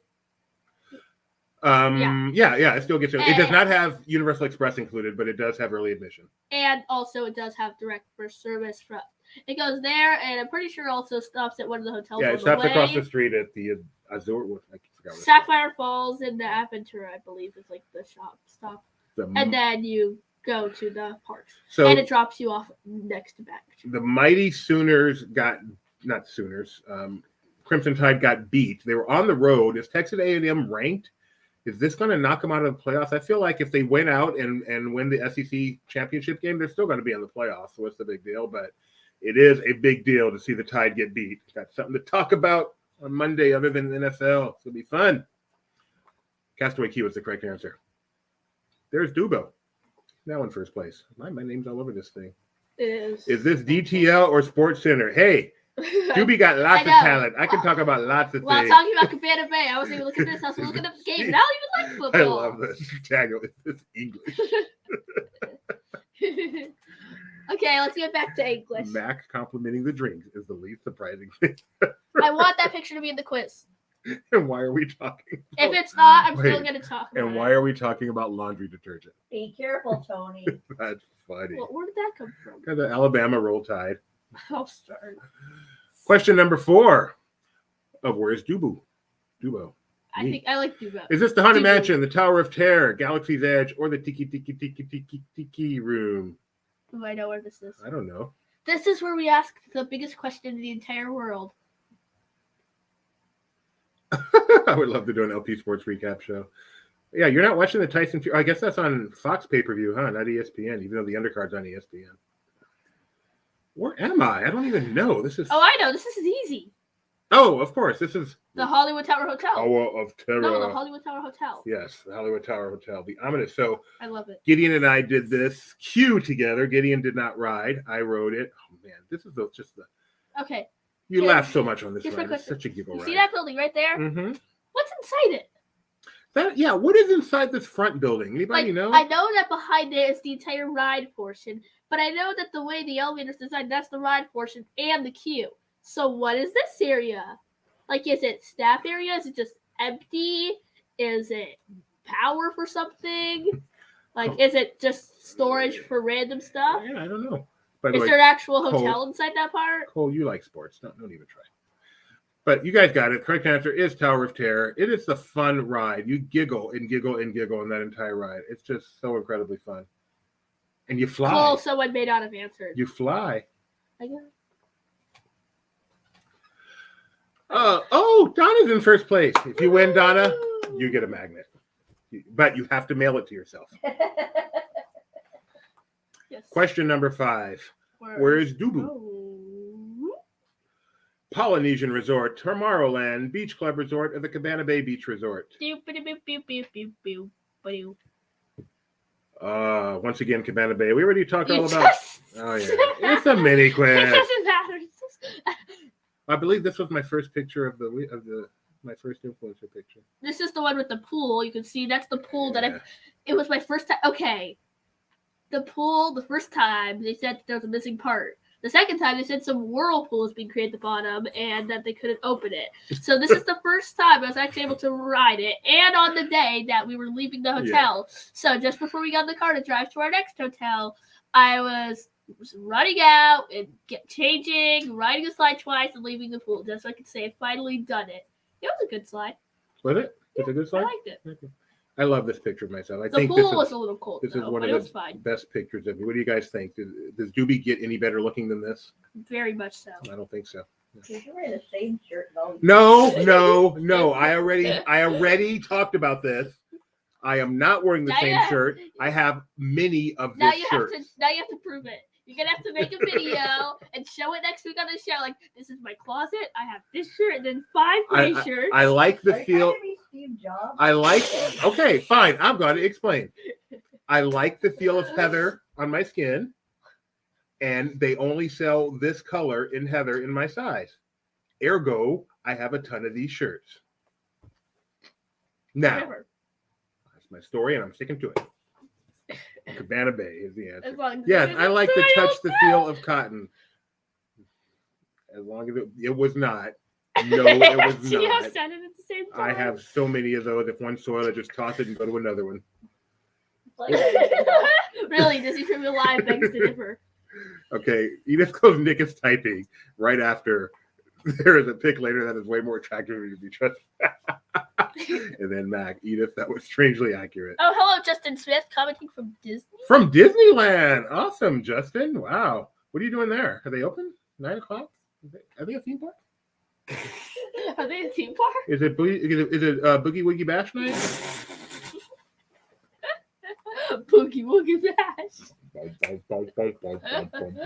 Yeah, it still gets. It does not have Universal Express included, but it does have early admission. And also, it does have direct bus service from. It goes there, and I'm pretty sure also stops at one of the hotels. Yeah, it stops across the street at the Azure. I forgot Sapphire Falls and the Aventura, I believe, is like the stop. And then you go to the parks. So, and it drops you off next to back. The mighty Sooners Crimson Tide got beat. They were on the road. Is Texas A&M ranked? Is this going to knock them out of the playoffs? I feel like if they win out and win the SEC championship game, they're still going to be in the playoffs. So what's the big deal? But it is a big deal to see the Tide get beat. Got something to talk about on Monday other than the NFL. It's going to be fun. Castaway Key was the correct answer. There's Dubo. Now in first place. My name's all over this thing. It is. Is this DTL or Sports Center? Hey, Doobie got lots of talent. I can talk about lots of things. While talking about Cabana Bay, I was even looking at this. I was looking up the game, and I don't even like football. I love this. Daniel, it's English. Okay, let's get back to English. Mac complimenting the drinks is the least surprising thing. I want that picture to be in the quiz. And why are we talking about, if it's not, I'm still going to talk about And why are we talking about laundry detergent? Be careful, Tony. That's funny. Well, where did that come from? Because the Alabama Roll Tide. I'll start. Question number 4 of Where's Dubo? I think I like Dubo. Is this the Haunted Mansion, the Tower of Terror, Galaxy's Edge, or the Tiki Room? Oh, I know where this is. I don't know. This is where we ask the biggest question in the entire world. I would love to do an LP Sports recap show. Yeah, you're not watching the Tyson Fury. I guess that's on Fox pay-per-view, huh? Not ESPN, even though the undercard's on ESPN. Where am I? I don't even know. This is. Oh, I know. This is easy. Oh, of course. This is the Hollywood Tower Hotel. Tower of Terror. No, the Hollywood Tower Hotel. Yes, the Hollywood Tower Hotel. The ominous. So I love it. Gideon and I did this queue together. Gideon did not ride. I rode it. Oh man, this is just the. Okay. You laugh so much on this ride. It's such a giggle ride. See that building right there? Mm-hmm. What's inside it? What is inside this front building? Anybody know? I know that behind it is the entire ride portion, but I know that the way the elevator's designed, that's the ride portion and the queue. So what is this area? Like, is it staff area? Is it just empty? Is it power for something? Like, is it just storage for random stuff? Yeah, I don't know. Is there an actual hotel inside that part? Cole, you like sports. Don't even try. But you guys got it. Correct answer is Tower of Terror. It is a fun ride. You giggle and giggle and giggle in that entire ride. It's just so incredibly fun. And you fly. Cole, someone may not have answered. You fly. I got it. Donna's in first place. If you win, Donna, you get a magnet. But you have to mail it to yourself. Yes. Question number 5. Where is Dubu? Polynesian Resort, Tomorrowland, Beach Club Resort, or the Cabana Bay Beach Resort? Once again, Cabana Bay. We already talked all about. Oh yeah, it's a mini quiz. It doesn't matter. I believe this was my first picture of my first influencer picture. This is the one with the pool. You can see that's the pool that it was my first time. Okay, the pool. The first time they said there was a missing part. The second time, they said some whirlpool was being created at the bottom and that they couldn't open it. So this is the first time I was actually able to ride it, and on the day that we were leaving the hotel. Yeah. So just before we got in the car to drive to our next hotel, I was running out and changing, riding a slide twice, and leaving the pool just so I could say I finally done it. It was a good slide. Was it? Was it a good slide? I liked it. Okay. I love this picture of myself. The pool was a little cold. This is one of the best pictures of me. What do you guys think? Does Doobie get any better looking than this? Very much so. I don't think so. You're wearing the same shirt though. No. I already talked about this. I am not wearing the same shirt. I have many of this shirt. Now you have to prove it. You're going to have to make a video and show it next week on the show. Like, this is my closet. I have this shirt and then 5 gray shirts. I like the feel. Steve Jobs? Okay, fine. I'm going to explain. I like the feel of heather on my skin. And they only sell this color in heather in my size. Ergo, I have a ton of these shirts. Now, that's my story and I'm sticking to it. Cabana Bay is the answer. Yes, I like to touch the feel of cotton. As long as it was not. No, it was not. You said it at the same time. I have so many of those. If one soiled, I just toss it and go to another one. Really, Disney Trivia Live begs to differ. Okay, Edith goes, Nick is typing right after. There is a pic later that is way more attractive to be trusted. And then Mac, Edith, that was strangely accurate. Oh, hello, Justin Smith, commenting from Disney. From Disneyland. Awesome, Justin. Wow. What are you doing there? Are they open? 9 o'clock? Are they a theme park? Are they a theme park? Is it Boogie Woogie Bash night? Boogie Woogie Bash.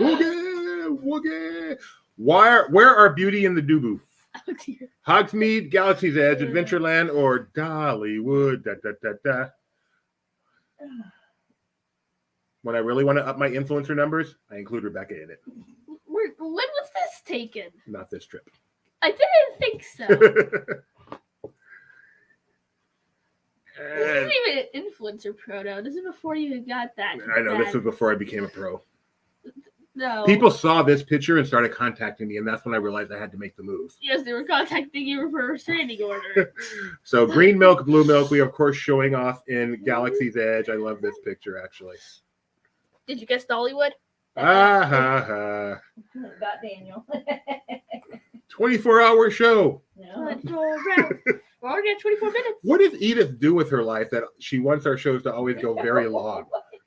Boogie Woogie. Where are Beauty and the Doo-Boo? Oh, dear. Hogsmeade, Galaxy's Edge, Adventureland, or Dollywood? When I really want to up my influencer numbers, I include Rebecca in it. When was this taken? Not this trip. I didn't think so. This isn't even an influencer proto. This is before you even got that. I know, this was before I became a pro. No. People saw this picture and started contacting me, and that's when I realized I had to make the move. Yes, they were contacting you for a restraining order. So green milk, blue milk, we are, of course, showing off in Galaxy's Edge. I love this picture, actually. Did you guess Dollywood? Got Daniel. 24-hour show. No. We're already at 24 minutes. What does Edith do with her life that she wants our shows to always go very long?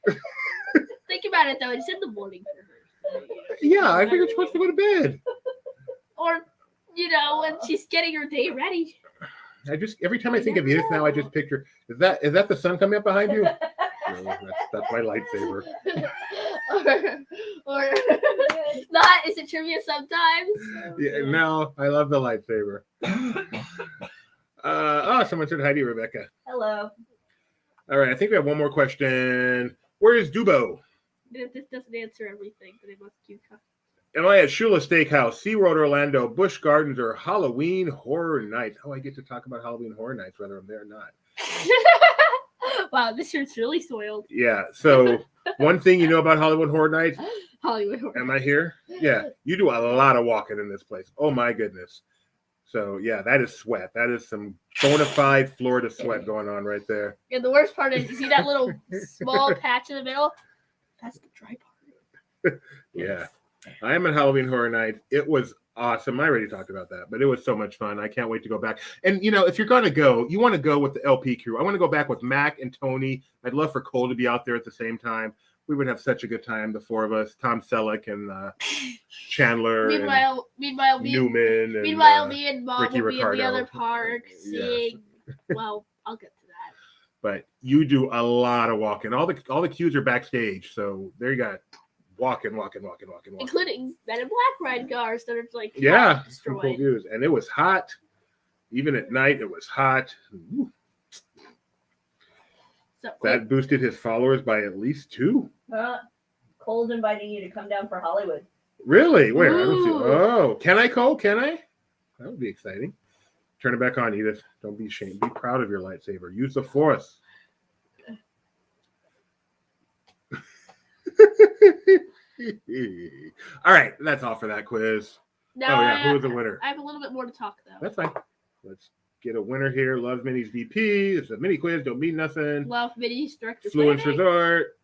Think about it, though. It's in the morning for her. Yeah, I think it's supposed to go to bed. Or, when she's getting her day ready. Every time I think of Edith now, I just picture, is that the sun coming up behind you? No, that's my lightsaber. or not, is it trivia sometimes? Yeah, no, I love the lightsaber. Someone said hi to you, Rebecca. Hello. All right, I think we have one more question. Where is Dubo? This doesn't answer everything, but it must keep coming. Am I at Shula Steakhouse, SeaWorld Orlando, Busch Gardens, or Halloween Horror Nights? Oh, I get to talk about Halloween Horror Nights, whether I'm there or not. Wow, this shirt's really soiled. Yeah, so one thing you know about Hollywood Horror Nights? Hollywood Horror. Am I here? Yeah, you do a lot of walking in this place. Oh, my goodness. So, yeah, that is sweat. That is some bona fide Florida sweat going on right there. Yeah, the worst part is, you see that little small patch in the middle? That's the dry part. Yeah. I am at Halloween Horror Nights. It was awesome. I already talked about that, but it was so much fun. I can't wait to go back. And, if you're going to go, you want to go with the LP crew. I want to go back with Mac and Tony. I'd love for Cole to be out there at the same time. We would have such a good time, the four of us, Tom Selleck and Chandler, meanwhile, Newman, and me and Mom will be in the other park seeing. Yes. Well, I'll get to that. But you do a lot of walking. All the queues are backstage, so there you got walking. Including Men in Black ride cars that are like some cool views. And it was hot. Even at night, it was hot. Ooh. So, that boosted his followers by at least 2. Cole's inviting you to come down for Hollywood. Really? Where? I don't see. Oh, can I, Cole? Can I? That would be exciting. Turn it back on, Edith. Don't be ashamed. Be proud of your lightsaber. Use the Force. All right, that's all for that quiz. No, Oh yeah, who was the winner? I have a little bit more to talk though. That's fine. Let's get a winner here. Loves Minis VP. It's a mini quiz. Don't mean nothing. Love Minis Director Fluence Planning. Resort.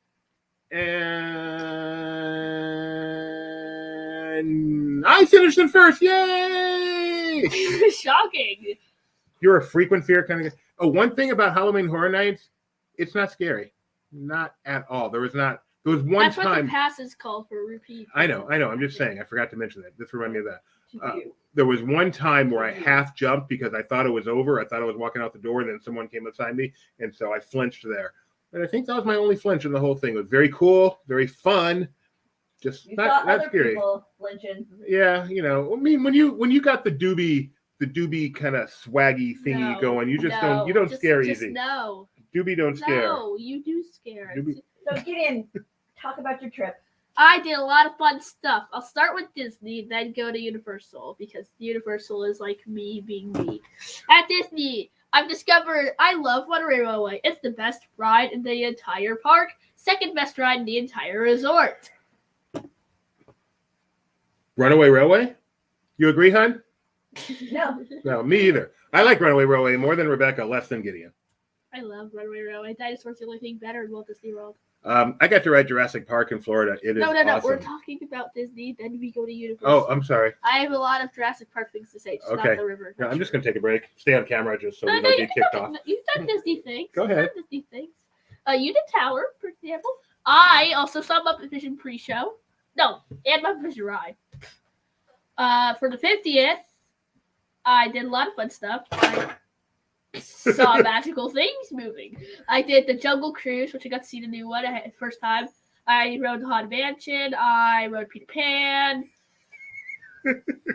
And I finished in first. Yay! Shocking. You're a frequent fear kind of guy. Oh, one thing about Halloween Horror Nights, it's not scary. Not at all. There was one That's time. what the pass is called for repeat. I know. I'm just saying. I forgot to mention that. This reminded me of that. There was one time where I half jumped because I thought it was over. I thought I was walking out the door, and then someone came beside me, and so I flinched there. And I think that was my only flinch in the whole thing. It was very cool, very fun, just not scary. People flinching. Yeah, I mean, when you got the doobie kind of swaggy thingy going, you don't scare easy. No. Doobie don't scare. No, you do scare. So Gideon, talk about your trip. I did a lot of fun stuff. I'll start with Disney, then go to Universal, because Universal is like me being me. At Disney, I've discovered I love Runaway Railway. It's the best ride in the entire park, second best ride in the entire resort. Runaway Railway? You agree, hon? No. No, me either. I like Runaway Railway more than Rebecca, less than Gideon. I love Runaway Railway. Dinosaurs the only thing better in Walt Disney World. I got to ride Jurassic Park in Florida. It is awesome. No. We're talking about Disney, then we go to Universal. Oh, I'm sorry. I have a lot of Jurassic Park things to say, just not the river. Yeah, I'm just going to take a break. Stay on camera just so we don't get kicked off. You've done Disney things. Go ahead. Disney things. You did Tower, for example. I also saw Muppet Vision pre-show. No, and Muppet Vision ride. For the 50th, I did a lot of fun stuff. I saw magical things moving. I did the Jungle Cruise, which I got to see the new one first time. I rode the Haunted Mansion. I rode Peter Pan.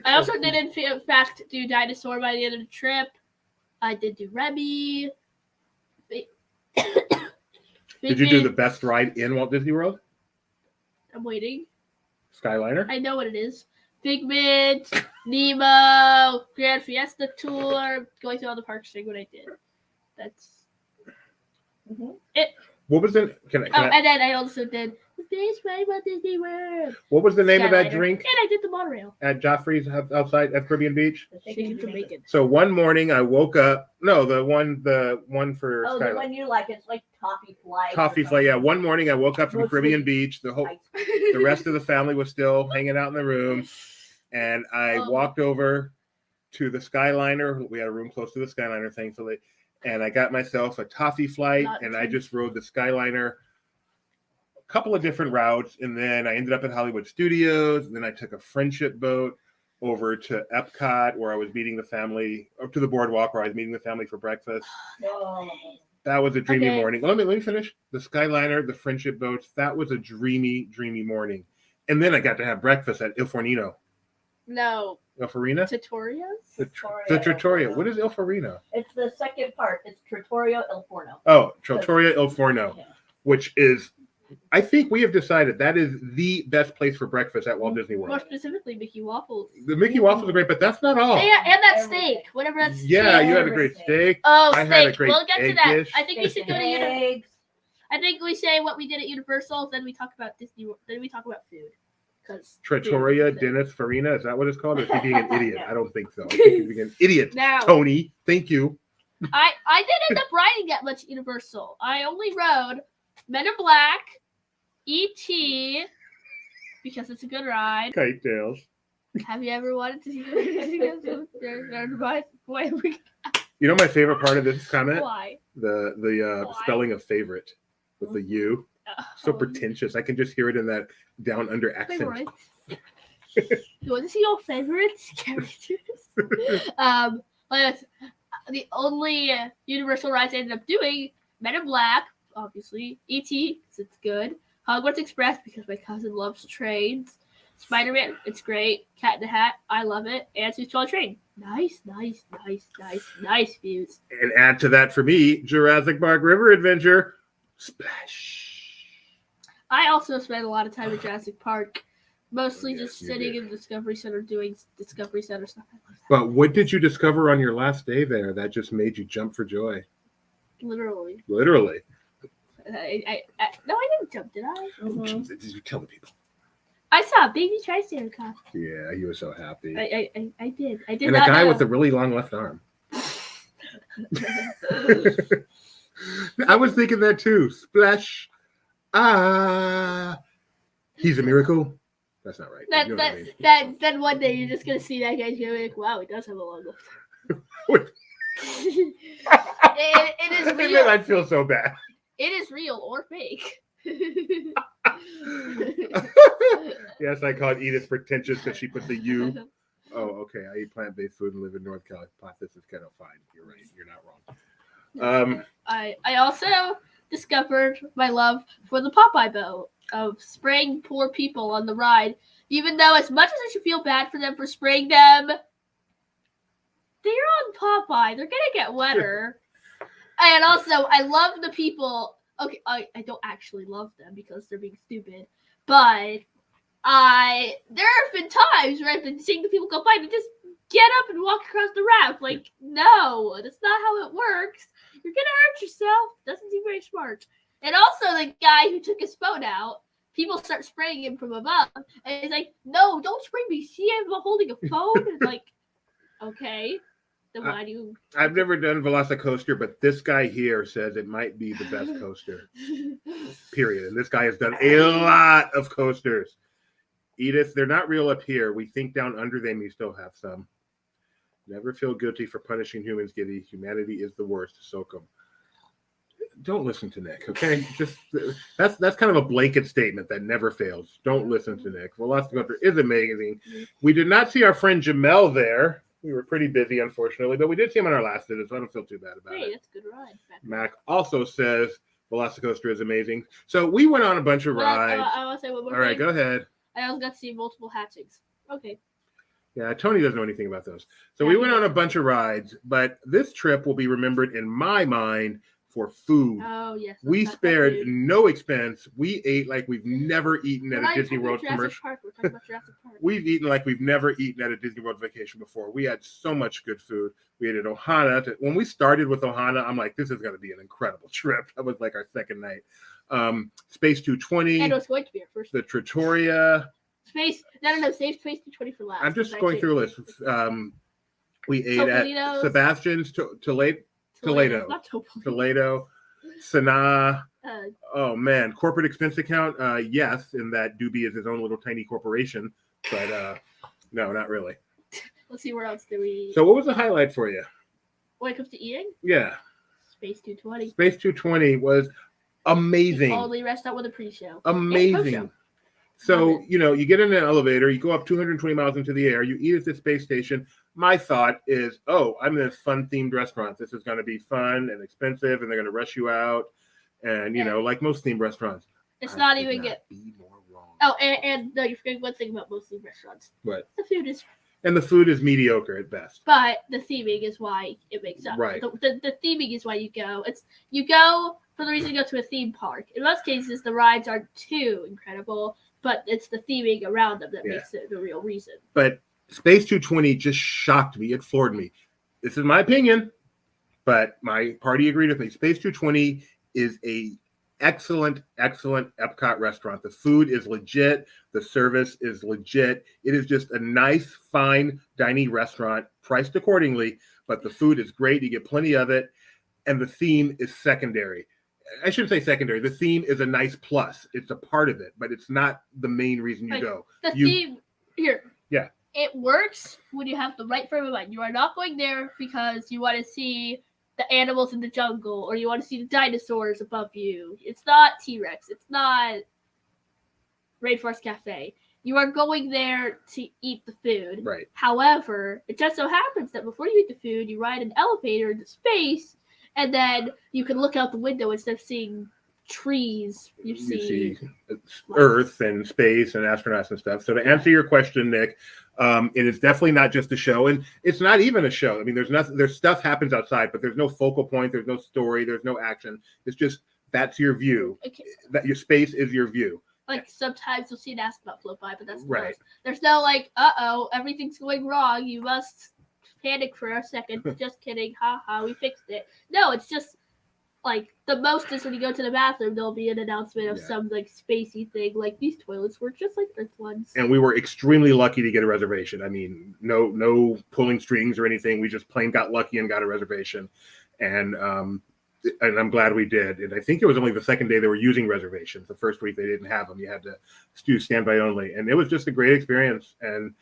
I also did, in fact, do Dinosaur by the end of the trip. I did do Remy. Did you do the best ride in Walt Disney World? I'm waiting. Skyliner? I know what it is. Figment, Nemo, Grand Fiesta Tour, going through all the parks thing what I did. That's it. What was the and then I also did the Space Rainbow Disney World. What was the name of that drink? And I did the monorail. At Joffrey's outside at Caribbean Beach? Chicken Jamaican. So one morning I woke up. No, the one for Oh, Skyline. the one you like. It's like Toffee Flight. Toffee Flight, yeah. One morning I woke up from Caribbean Beach. The rest of the family was still hanging out in the room. And I walked over to the Skyliner. We had a room close to the Skyliner, thankfully. And I got myself a Toffee Flight, and I just rode the Skyliner a couple of different routes. And then I ended up at Hollywood Studios. And then I took a friendship boat over to Epcot, where I was meeting the family, up to the boardwalk, where I was meeting the family for breakfast. Oh. That was a dreamy morning. Let me finish. The Skyliner, the friendship boats, that was a dreamy, dreamy morning. And then I got to have breakfast at Il Fornino. No. Il Fornino? Trattoria's? The Trattoria. What is Il Fornino? It's the second part. It's Trattoria Il Forno. Oh, Trattoria Il Forno, Yeah. which is, I think we have decided that is the best place for breakfast at Walt Disney World. More specifically, Mickey Waffles. The Mickey Waffles are great, but that's not all. Yeah, and that steak. Whatever that steak. Yeah, you had a great steak. Oh, I steak. had a great We'll get to egg that. dish. I think we should go to Universal. Eggs. I think we say what we did at Universal, then we talk about Disney. Then we talk about food. Trattoria Dennis Farina, is that what it's called? Or is he being an idiot? I don't think so. I think he's being an idiot. Now, Tony, thank you. I didn't end up riding that much at Universal. I only rode Men in Black, E.T., because it's a good ride. Kite Tails. Have you ever wanted to see the You know my favorite part of this comment? Why? The Why? spelling of favorite with the U. So pretentious. I can just hear it in that down under accent. Favorite. You want to see your favorite characters? The only Universal rides I ended up doing: Men in Black, obviously, E.T. because it's good, Hogwarts Express because my cousin loves trains, Spider-Man, it's great, Cat in the Hat, I love it, and Sweet Small Train. Nice views. And add to that for me, Jurassic Park River Adventure. Splash. I also spent a lot of time at Jurassic Park, mostly just sitting in the Discovery Center doing Discovery Center stuff. I love that. But what did you discover on your last day there that just made you jump for joy? Literally. Literally. No, I didn't jump, did I? Mm-hmm. Did you tell the people? I saw a baby Triceratops. Yeah, he was so happy. I did. I did And a not guy know. with a really long left arm. I was thinking that too. Splash. He's a miracle. That's not right. You know what I mean. Then one day you're just gonna see that guy's gonna be like, wow, he does have a long What? it is And then real. I'd feel so bad. It is real or fake. Yes, I called Edith pretentious because she put the U. Oh, okay. I eat plant-based food and live in North Carolina. This is kind of fine. You're right. You're not wrong. I also discovered my love for the Popeye boat of spraying poor people on the ride. Even though as much as I should feel bad for them for spraying them, they're on Popeye. They're gonna get wetter. And also, I love the people. Okay, I don't actually love them because they're being stupid. But there have been times where I've been seeing the people go by and just get up and walk across the raft. Like, no, that's not how it works. You're gonna hurt yourself. Doesn't seem very smart. And also, the guy who took his phone out, people start spraying him from above, and he's like, "No, don't spray me. See, I'm holding a phone." And like, okay, then why do you? I've never done Velocicoaster, but this guy here says it might be the best coaster. Period. And this guy has done a lot of coasters. Edith, they're not real up here. We think down under them, you still have some. Never feel guilty for punishing humans, Giddy. Humanity is the worst. Soak them. Don't listen to Nick, okay? Just that's kind of a blanket statement that never fails. Don't listen to Nick. Velocicoaster is amazing. We did not see our friend Jamel there. We were pretty busy, unfortunately, but we did see him on our last visit, so I don't feel too bad about it. Hey, that's a good ride. Mac also says Velocicoaster is amazing. So we went on a bunch of rides. I want to say one more All right, thing. go ahead. I also got to see multiple hatchings. Okay. Yeah, Tony doesn't know anything about those. So we went on a bunch of rides, but this trip will be remembered in my mind for food. Oh, yes. We spared no expense. We ate like we've never eaten at a Disney World commercial. Park. We're talking about Jurassic Park. We've eaten like we've never eaten at a Disney World vacation before. We had so much good food. We ate at Ohana. When we started with Ohana, I'm like, this is going to be an incredible trip. That was like our second night. Space 220. And it was going to be our first. The Trattoria. Space. No. Save Space 220 for last. I'm just going through a list. We ate at Sebastian's Toledo. Not Topolino's. Toledo. Sanaa. Oh man, corporate expense account. Yes, in that Doobie is his own little tiny corporation, but no, not really. Let's see, where else do we? So, what was the highlight for you? When it comes to eating, Yeah, Space 220. Space 220 was amazing. The only restaurant with a pre-show. Amazing. So, you get in an elevator, you go up 220 miles into the air, you eat at the space station. My thought is, oh, I'm in this fun-themed restaurant. This is going to be fun and expensive, and they're going to rush you out. And, like most themed restaurants. It's not even good. Be more wrong. Oh, and no, you're forgetting one thing about most themed restaurants. What? The food is... And the food is mediocre at best. But the theming is why it makes up. Right. The theming is why you go. You go for the reason you go to a theme park. In most cases, the rides aren't too incredible, but it's the theming around them that makes it the real reason. But Space 220 just shocked me. It floored me. This is my opinion, but my party agreed with me. Space 220 is a excellent Epcot restaurant. The food is legit. The service is legit. It is just a nice, fine dining restaurant, priced accordingly, but the food is great. You get plenty of it, and the theme is secondary. I shouldn't say secondary. The theme is a nice plus. It's a part of it, but it's not the main reason you go. The theme, here. Yeah. It works when you have the right frame of mind. You are not going there because you want to see the animals in the jungle or you want to see the dinosaurs above you. It's not T-Rex. It's not Rainforest Cafe. You are going there to eat the food. Right. However, it just so happens that before you eat the food, you ride an elevator into space, and then you can look out the window instead of seeing trees. You see Earth and space and astronauts and stuff. So to answer your question, Nick, it is definitely not just a show, and it's not even a show. I mean, there's stuff happens outside, but there's no focal point, there's no story, there's no action. It's just that's your view. Okay. That your space is your view. Like sometimes you'll see an astronaut float by, but that's right. Close. There's no everything's going wrong. You must panic for a second. Just kidding. Ha ha, we fixed it. No, it's just like the most is when you go to the bathroom, there'll be an announcement of Yeah. some like spacey thing, like these toilets were just like Earth ones. And we were extremely lucky to get a reservation. I mean, no pulling strings or anything. We just plain got lucky and got a reservation, and I'm glad we did. And I think it was only the second day they were using reservations. The first week they didn't have them. You had to do standby only, and it was just a great experience. And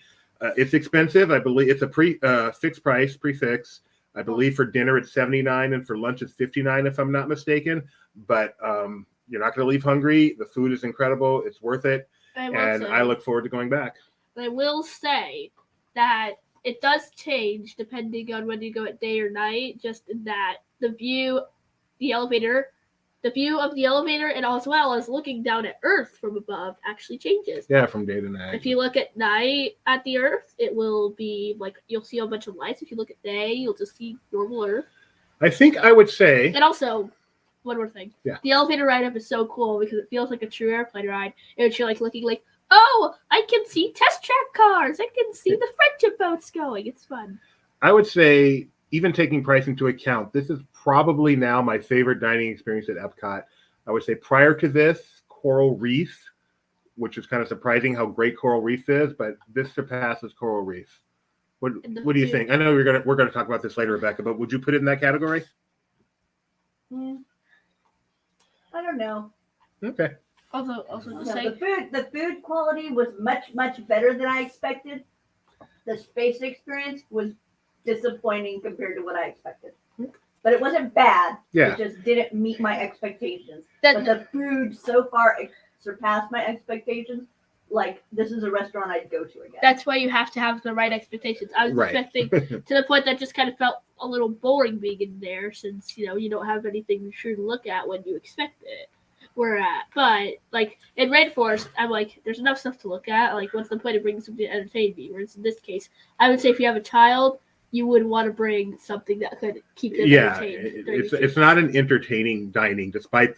it's expensive. I believe it's a fixed price, prefix. I believe for dinner it's $79 and for lunch it's $59 if I'm not mistaken. But you're not going to leave hungry. The food is incredible. It's worth it. I look forward to going back. I will say that it does change depending on whether you go at day or night, just in that the view of the elevator, and as well as looking down at Earth from above actually changes. Yeah, from day to night. If you look at night at the Earth, it will be like you'll see a bunch of lights. If you look at day, you'll just see normal Earth. I think I would say... And also, one more thing. Yeah. The elevator ride up is so cool because it feels like a true airplane ride. And you're like looking like, oh, I can see test track cars. I can see the friendship boats going. It's fun. I would say, even taking price into account, this is probably now my favorite dining experience at Epcot. I would say prior to this, Coral Reef, which is kind of surprising how great Coral Reef is, but this surpasses Coral Reef. What do you think? I know we're gonna talk about this later, Rebecca, but would you put it in that category? I don't know. Okay. Also just say The food quality was much better than I expected. The space experience was disappointing compared to what I expected. But it wasn't bad. Yeah. It just didn't meet my expectations. But the food so far surpassed my expectations. Like, this is a restaurant I'd go to again. that's why you have to have the right expectations. I was expecting to the point that just kind of felt a little boring being in there since, you don't have anything sure to look at when you expect it. But like in Rainforest, I'm like, there's enough stuff to look at. Like, what's the point of bringing something to entertain me? Whereas in this case, I would say if you have a child, you would want to bring something that could keep them entertained. It's not an entertaining dining, despite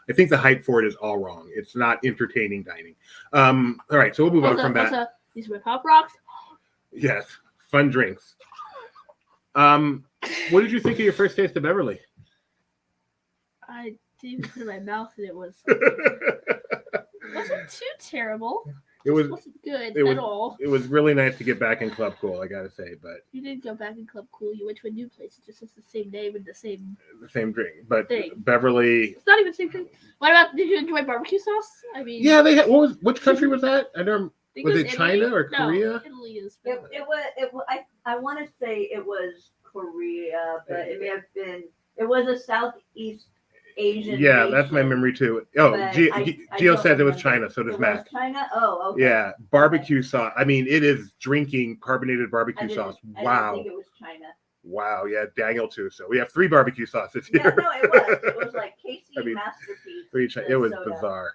I think the hype for it is all wrong. It's not entertaining dining. All right, so we'll move on from that. These are my Pop Rocks. Yes, fun drinks. What did you think of your first taste of Beverly? I did put it in my mouth and it wasn't too terrible. It wasn't good at all. It was really nice to get back in Club Cool, I gotta say. But you didn't go back in Club Cool. You went to a new place. It just has the same name and the same drink. But thing. Beverly, it's not even the same thing. What about? Did you enjoy barbecue sauce? I mean, yeah, they had. Which country was that? I don't. Was it Italy? China or Korea? No, Italy is. It was. I want to say it was Korea, but it may have been. It was a Southeast Asian. Yeah, nation. That's my memory too. Oh, Gio says it was China. So does Mac. China. Oh, okay. Yeah, barbecue sauce. I mean, it is drinking carbonated barbecue sauce. I Wow. didn't think it was China. Wow. Yeah, Daniel too. So we have 3 barbecue sauces here. Yeah, no, it was. It was like Casey Masterpiece. It was bizarre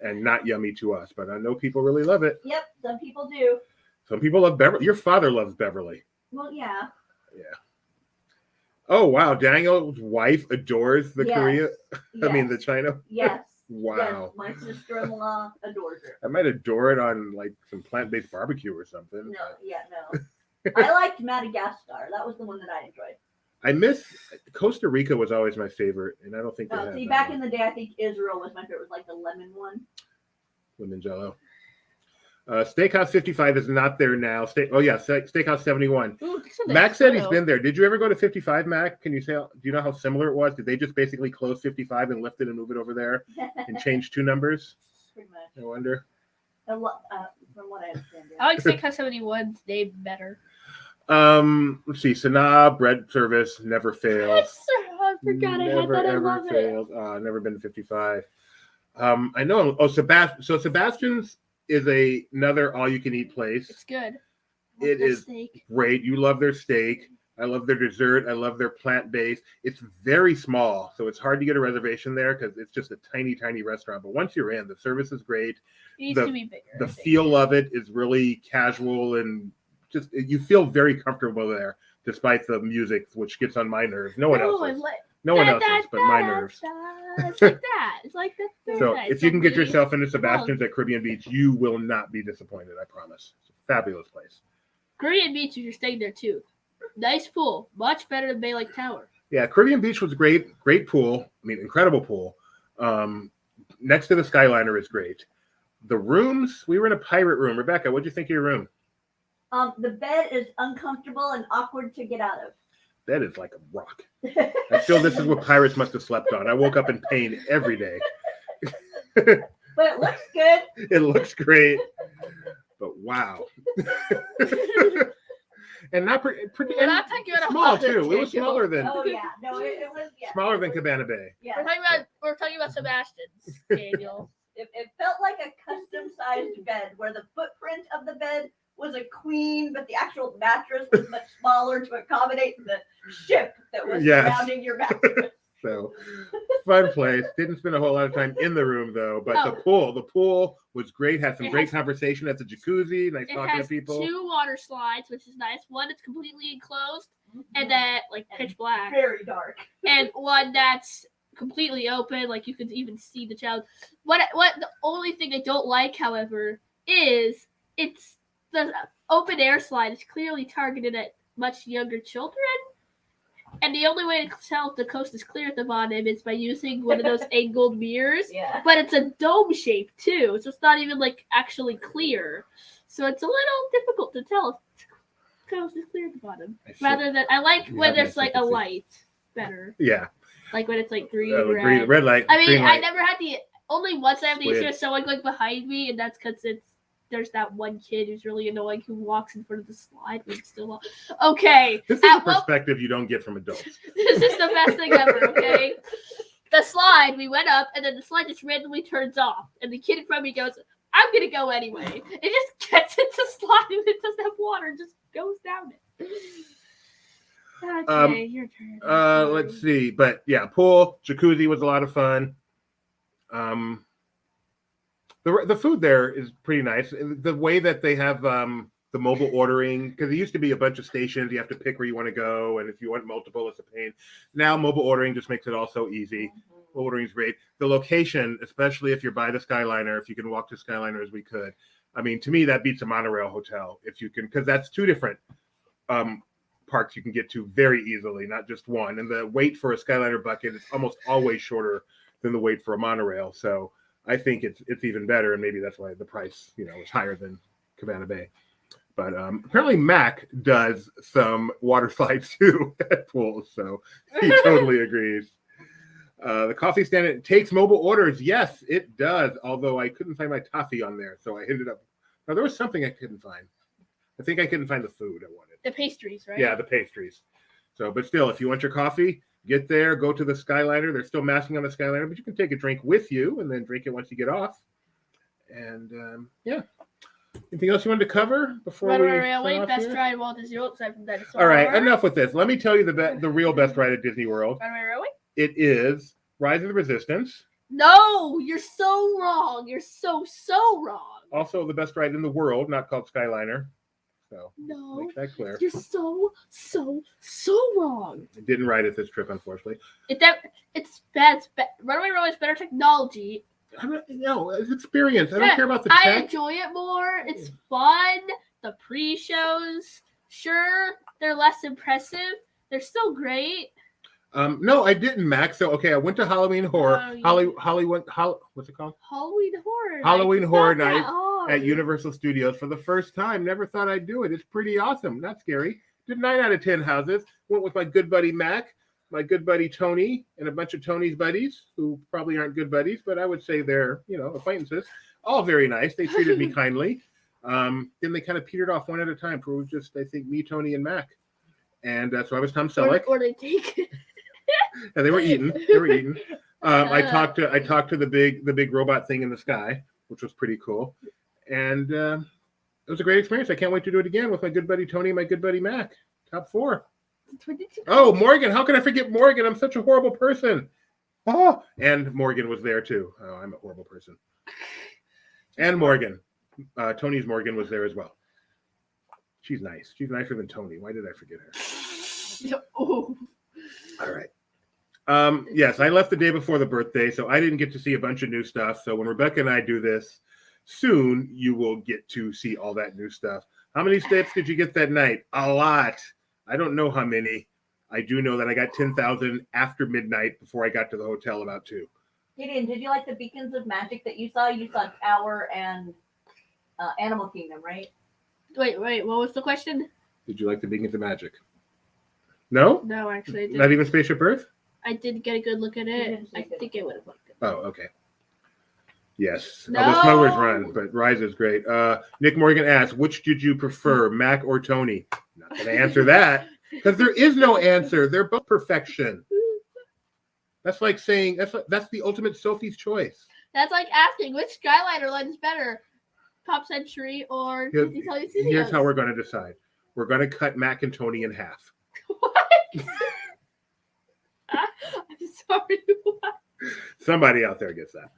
and not yummy to us, but I know people really love it. Yep, some people do. Some people love Beverly. Your father loves Beverly. Well, yeah. Yeah. Oh wow, Daniel's wife adores the Korea. Yes. I mean the China. Yes. Wow. Yes, my sister-in-law adores it. I might adore it on like some plant-based barbecue or something. No. I liked Madagascar. That was the one that I enjoyed. I miss Costa Rica was always my favorite, and I don't think. Back in the day, I think Israel was my favorite. It was like the lemon one. Lemon Jello. Steakhouse 55 is not there now. Steakhouse 71. Ooh, Mac said he's been there. Did you ever go to 55, Mac? Can you say? Do you know how similar it was? Did they just basically close 55 and lift it and move it over there and change 2 numbers? Pretty much. I wonder. From what I understand. Yeah. I like Steakhouse 71's name better. Let's see. Sanaa bread service never fails. I forgot I had that. I love it. Never been to 55. I know. Oh, Sebastian's is another all-you-can-eat place. It's good. It is great. You love their steak. I love their dessert. I love their plant-based. It's very small, so it's hard to get a reservation there because it's just a tiny, tiny restaurant. But once you're in, the service is great. It needs to be bigger. The feel of it is really casual and just you feel very comfortable there, despite the music, which gets on my nerves. No one else is. No one else is, but my nerves. It's like that. It's like that. So if you can get yourself into Sebastian's at Caribbean Beach, you will not be disappointed. I promise. It's a fabulous place. Caribbean Beach, if you're staying there too. Nice pool, much better than Bay Lake Tower. Yeah, Caribbean Beach was great. Great pool. I mean, incredible pool. Next to the Skyliner is great. The rooms, we were in a pirate room. Rebecca, what did you think of your room? The bed is uncomfortable and awkward to get out of. That is like a rock. I feel this is what pirates must have slept on. I woke up in pain every day. But it looks good. It looks great. But wow. And not pretty We're not talking about small a too. It was smaller than Oh yeah, no, it was smaller than Cabana Bay. Yeah, We're talking about Sebastian's, Daniel. it felt like a custom-sized bed where the footprint of the bed was a queen, but the actual mattress was much smaller to accommodate the ship that was surrounding your mattress. So fun place. Didn't spend a whole lot of time in the room though, but the pool was great. Had some great conversation at the jacuzzi. Nice talking to people. 2 water slides, which is nice. One that's completely enclosed, and then like pitch black, very dark, and one that's completely open, like you could even see the child. What the only thing I don't like, however, is it's the open air slide is clearly targeted at much younger children. And the only way to tell if the coast is clear at the bottom is by using one of those angled mirrors. Yeah. But it's a dome shape too, so it's not even like actually clear. So it's a little difficult to tell if the coast is clear at the bottom. Rather than I like when there's like a light better. Yeah. Like when it's like green, red light. I mean, light. I never had only once I have the issue of someone going behind me, and that's because there's that one kid who's really annoying who walks in front of the slide when it's still on. Okay. This is a perspective you don't get from adults. This is the best thing ever, okay? The slide, we went up, and then the slide just randomly turns off. And the kid in front of me goes, I'm going to go anyway. It just gets into slide, and it doesn't have water. It just goes down it. Okay, your turn. Let's see. But yeah, pool, jacuzzi was a lot of fun. The food there is pretty nice. The way that they have the mobile ordering, because it used to be a bunch of stations, you have to pick where you want to go, and if you want multiple, it's a pain. Now mobile ordering just makes it all so easy. Mobile ordering is great. The location, especially if you're by the Skyliner, if you can walk to Skyliner as we could, I mean, to me that beats a monorail hotel if you can, because that's 2 different parks you can get to very easily, not just one. And the wait for a Skyliner bucket is almost always shorter than the wait for a monorail. So I think it's even better, and maybe that's why the price, is higher than Cabana Bay. But apparently Mac does some water slides too at pools, so he totally agrees. The coffee stand, it takes mobile orders. Yes, it does, although I couldn't find my toffee on there, so I ended up... Now, there was something I couldn't find. I think I couldn't find the food I wanted. The pastries, right? Yeah, the pastries. So, but still, if you want your coffee... Get there, go to the Skyliner. They're still masking on the Skyliner, but you can take a drink with you and then drink it once you get off. And yeah. Anything else you wanted to cover before we Railway, best ride at Walt Disney World aside from Dinosaur. All right, enough with this. Let me tell you the real best ride at Disney World. Runaway Railway? It is Rise of the Resistance. No, you're so wrong. You're so wrong. Also the best ride in the world, not called Skyliner. So no, make that clear. You're so wrong. I didn't ride it this trip, unfortunately. It's bad. Runaway Railway is better technology. It's experience. I don't care about the tech. I enjoy it more. It's fun. The pre-shows, sure, they're less impressive. They're still great. No, I didn't, Max. So, okay, I went to Halloween Horror. What's it called? Halloween Horror. Halloween Horror Night at Universal Studios for the first time. Never thought I'd do it. It's pretty awesome. Not scary. Did 9 out of 10 houses. Went with my good buddy Mac, my good buddy Tony, and a bunch of Tony's buddies who probably aren't good buddies, but I would say they're, acquaintances. All very nice. They treated me kindly. Then they kind of petered off one at a time for just, I think, me, Tony, and Mac. And so I was Tom Selleck. Or they take it. Yeah, they were eating. I talked to the big robot thing in the sky, which was pretty cool, and it was a great experience. I can't wait to do it again with my good buddy Tony and my good buddy Mac. Top 4. Oh, Morgan! How can I forget Morgan? I'm such a horrible person. Oh, and Morgan was there too. Oh, I'm a horrible person. And Morgan, Tony's Morgan was there as well. She's nice. She's nicer than Tony. Why did I forget her? Oh. All right. Yes, I left the day before the birthday, so I didn't get to see a bunch of new stuff. So when Rebecca and I do this soon, you will get to see all that new stuff. How many steps did you get that night? A lot. I don't know how many. I do know that I got 10,000 after midnight before I got to the hotel about 2. Gideon, did you like the beacons of magic that you saw? You saw Tower and Animal Kingdom, right? Wait, what was the question? Did you like the Beacons of Magic? No? No, actually, I didn't. Not even Spaceship Earth? I did get a good look at You it. didn't I see it. think I would have liked it. Oh, okay. Yes. No! The Smugglers Run, but Rise is great. Nick Morgan asks, which did you prefer, Mac or Tony? Not going to answer that because there is no answer. They're both perfection. That's like saying that's the ultimate Sophie's choice. That's like asking which Skyliner line is better, Pop Century or Disney Television Studios. Here's how we're going to decide. We're going to cut Mac and Tony in half. What? I'm sorry. What? Somebody out there gets that.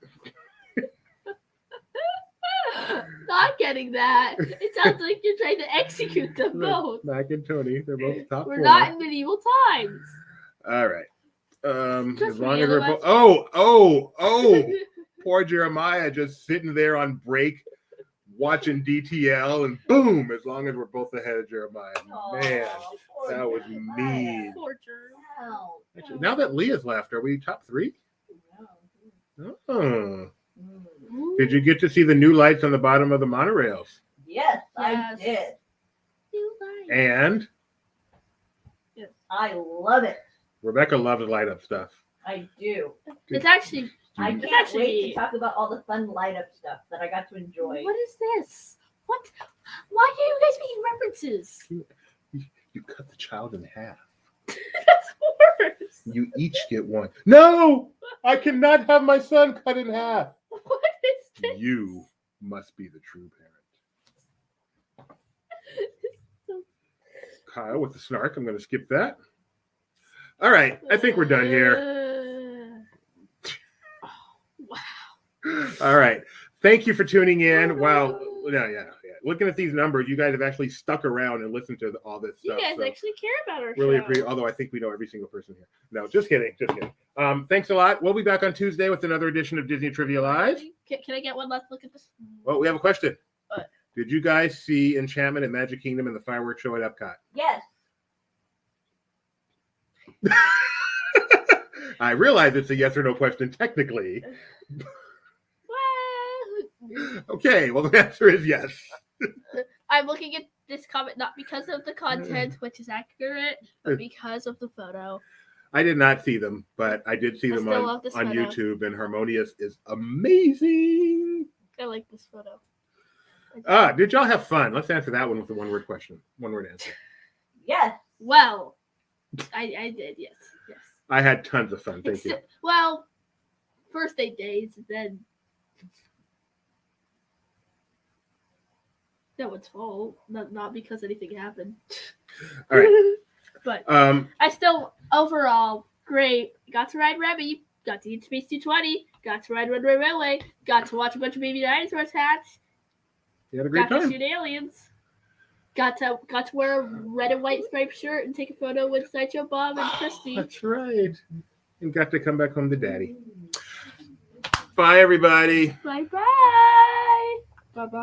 Not getting that. It sounds like you're trying to execute them both. Mac and Tony, they're both top We're 4. not in medieval times. All right. Trust As long me, as we're otherwise- both. Poor Jeremiah just sitting there on break watching DTL, and boom! As long as we're both ahead of Jeremiah, man, poor that was Jeremiah. mean. Poor Jeremiah. Wow. Actually, now that Leah's left, are we top 3? Oh. Mm. Did you get to see the new lights on the bottom of the monorails? Yes, I Yes. did. And I love it. Rebecca loves light up stuff. I do. It's actually. I Mhm. can't actually- wait to talk about all the fun light up stuff that I got to enjoy. What is this? What? Why are you guys making references? You cut the child in half. That's worse. You each get one. No! I cannot have my son cut in half. What is this? You must be the true parent. Kyle with the snark. I'm going to skip that. All right. I think we're done here. Wow. All right. Thank you for tuning in. Wow. Yeah. Looking at these numbers, you guys have actually stuck around and listened to all this You stuff. guys so actually care about our really show. appreciate. Although I think we know every single person here. No, just kidding. Thanks a lot. We'll be back on Tuesday with another edition of Disney Trivia Live. Can I get one last look at this? Well, we have a question. What? Did you guys see Enchantment at Magic Kingdom and the fireworks show at Epcot? Yes. I realize it's a yes or no question technically. Well, Okay, well the answer is yes. I'm looking at this comment not because of the content, which is accurate, but because of the photo. I did not see them, but I did see I them still on love this photo. YouTube, and Harmonious is amazing. I like this photo. Did y'all have fun? Let's answer that one with a one-word question. One-word answer. Yes. Well, I did, yes. I had tons of fun. Thank you. Well, first 8 days, then no one's fault. Not because anything happened. All right. But Um, I still, overall, great. Got to ride Remy. Got to eat Space 220. Got to ride Runway Railway. Got to watch a bunch of baby dinosaurs hatch. you had a great Got to time. shoot aliens. Got to wear a red and white striped shirt and take a photo with Sideshow Bob and Christy. That's right. And got to come back home to Daddy. Bye, everybody. Bye bye. Bye bye.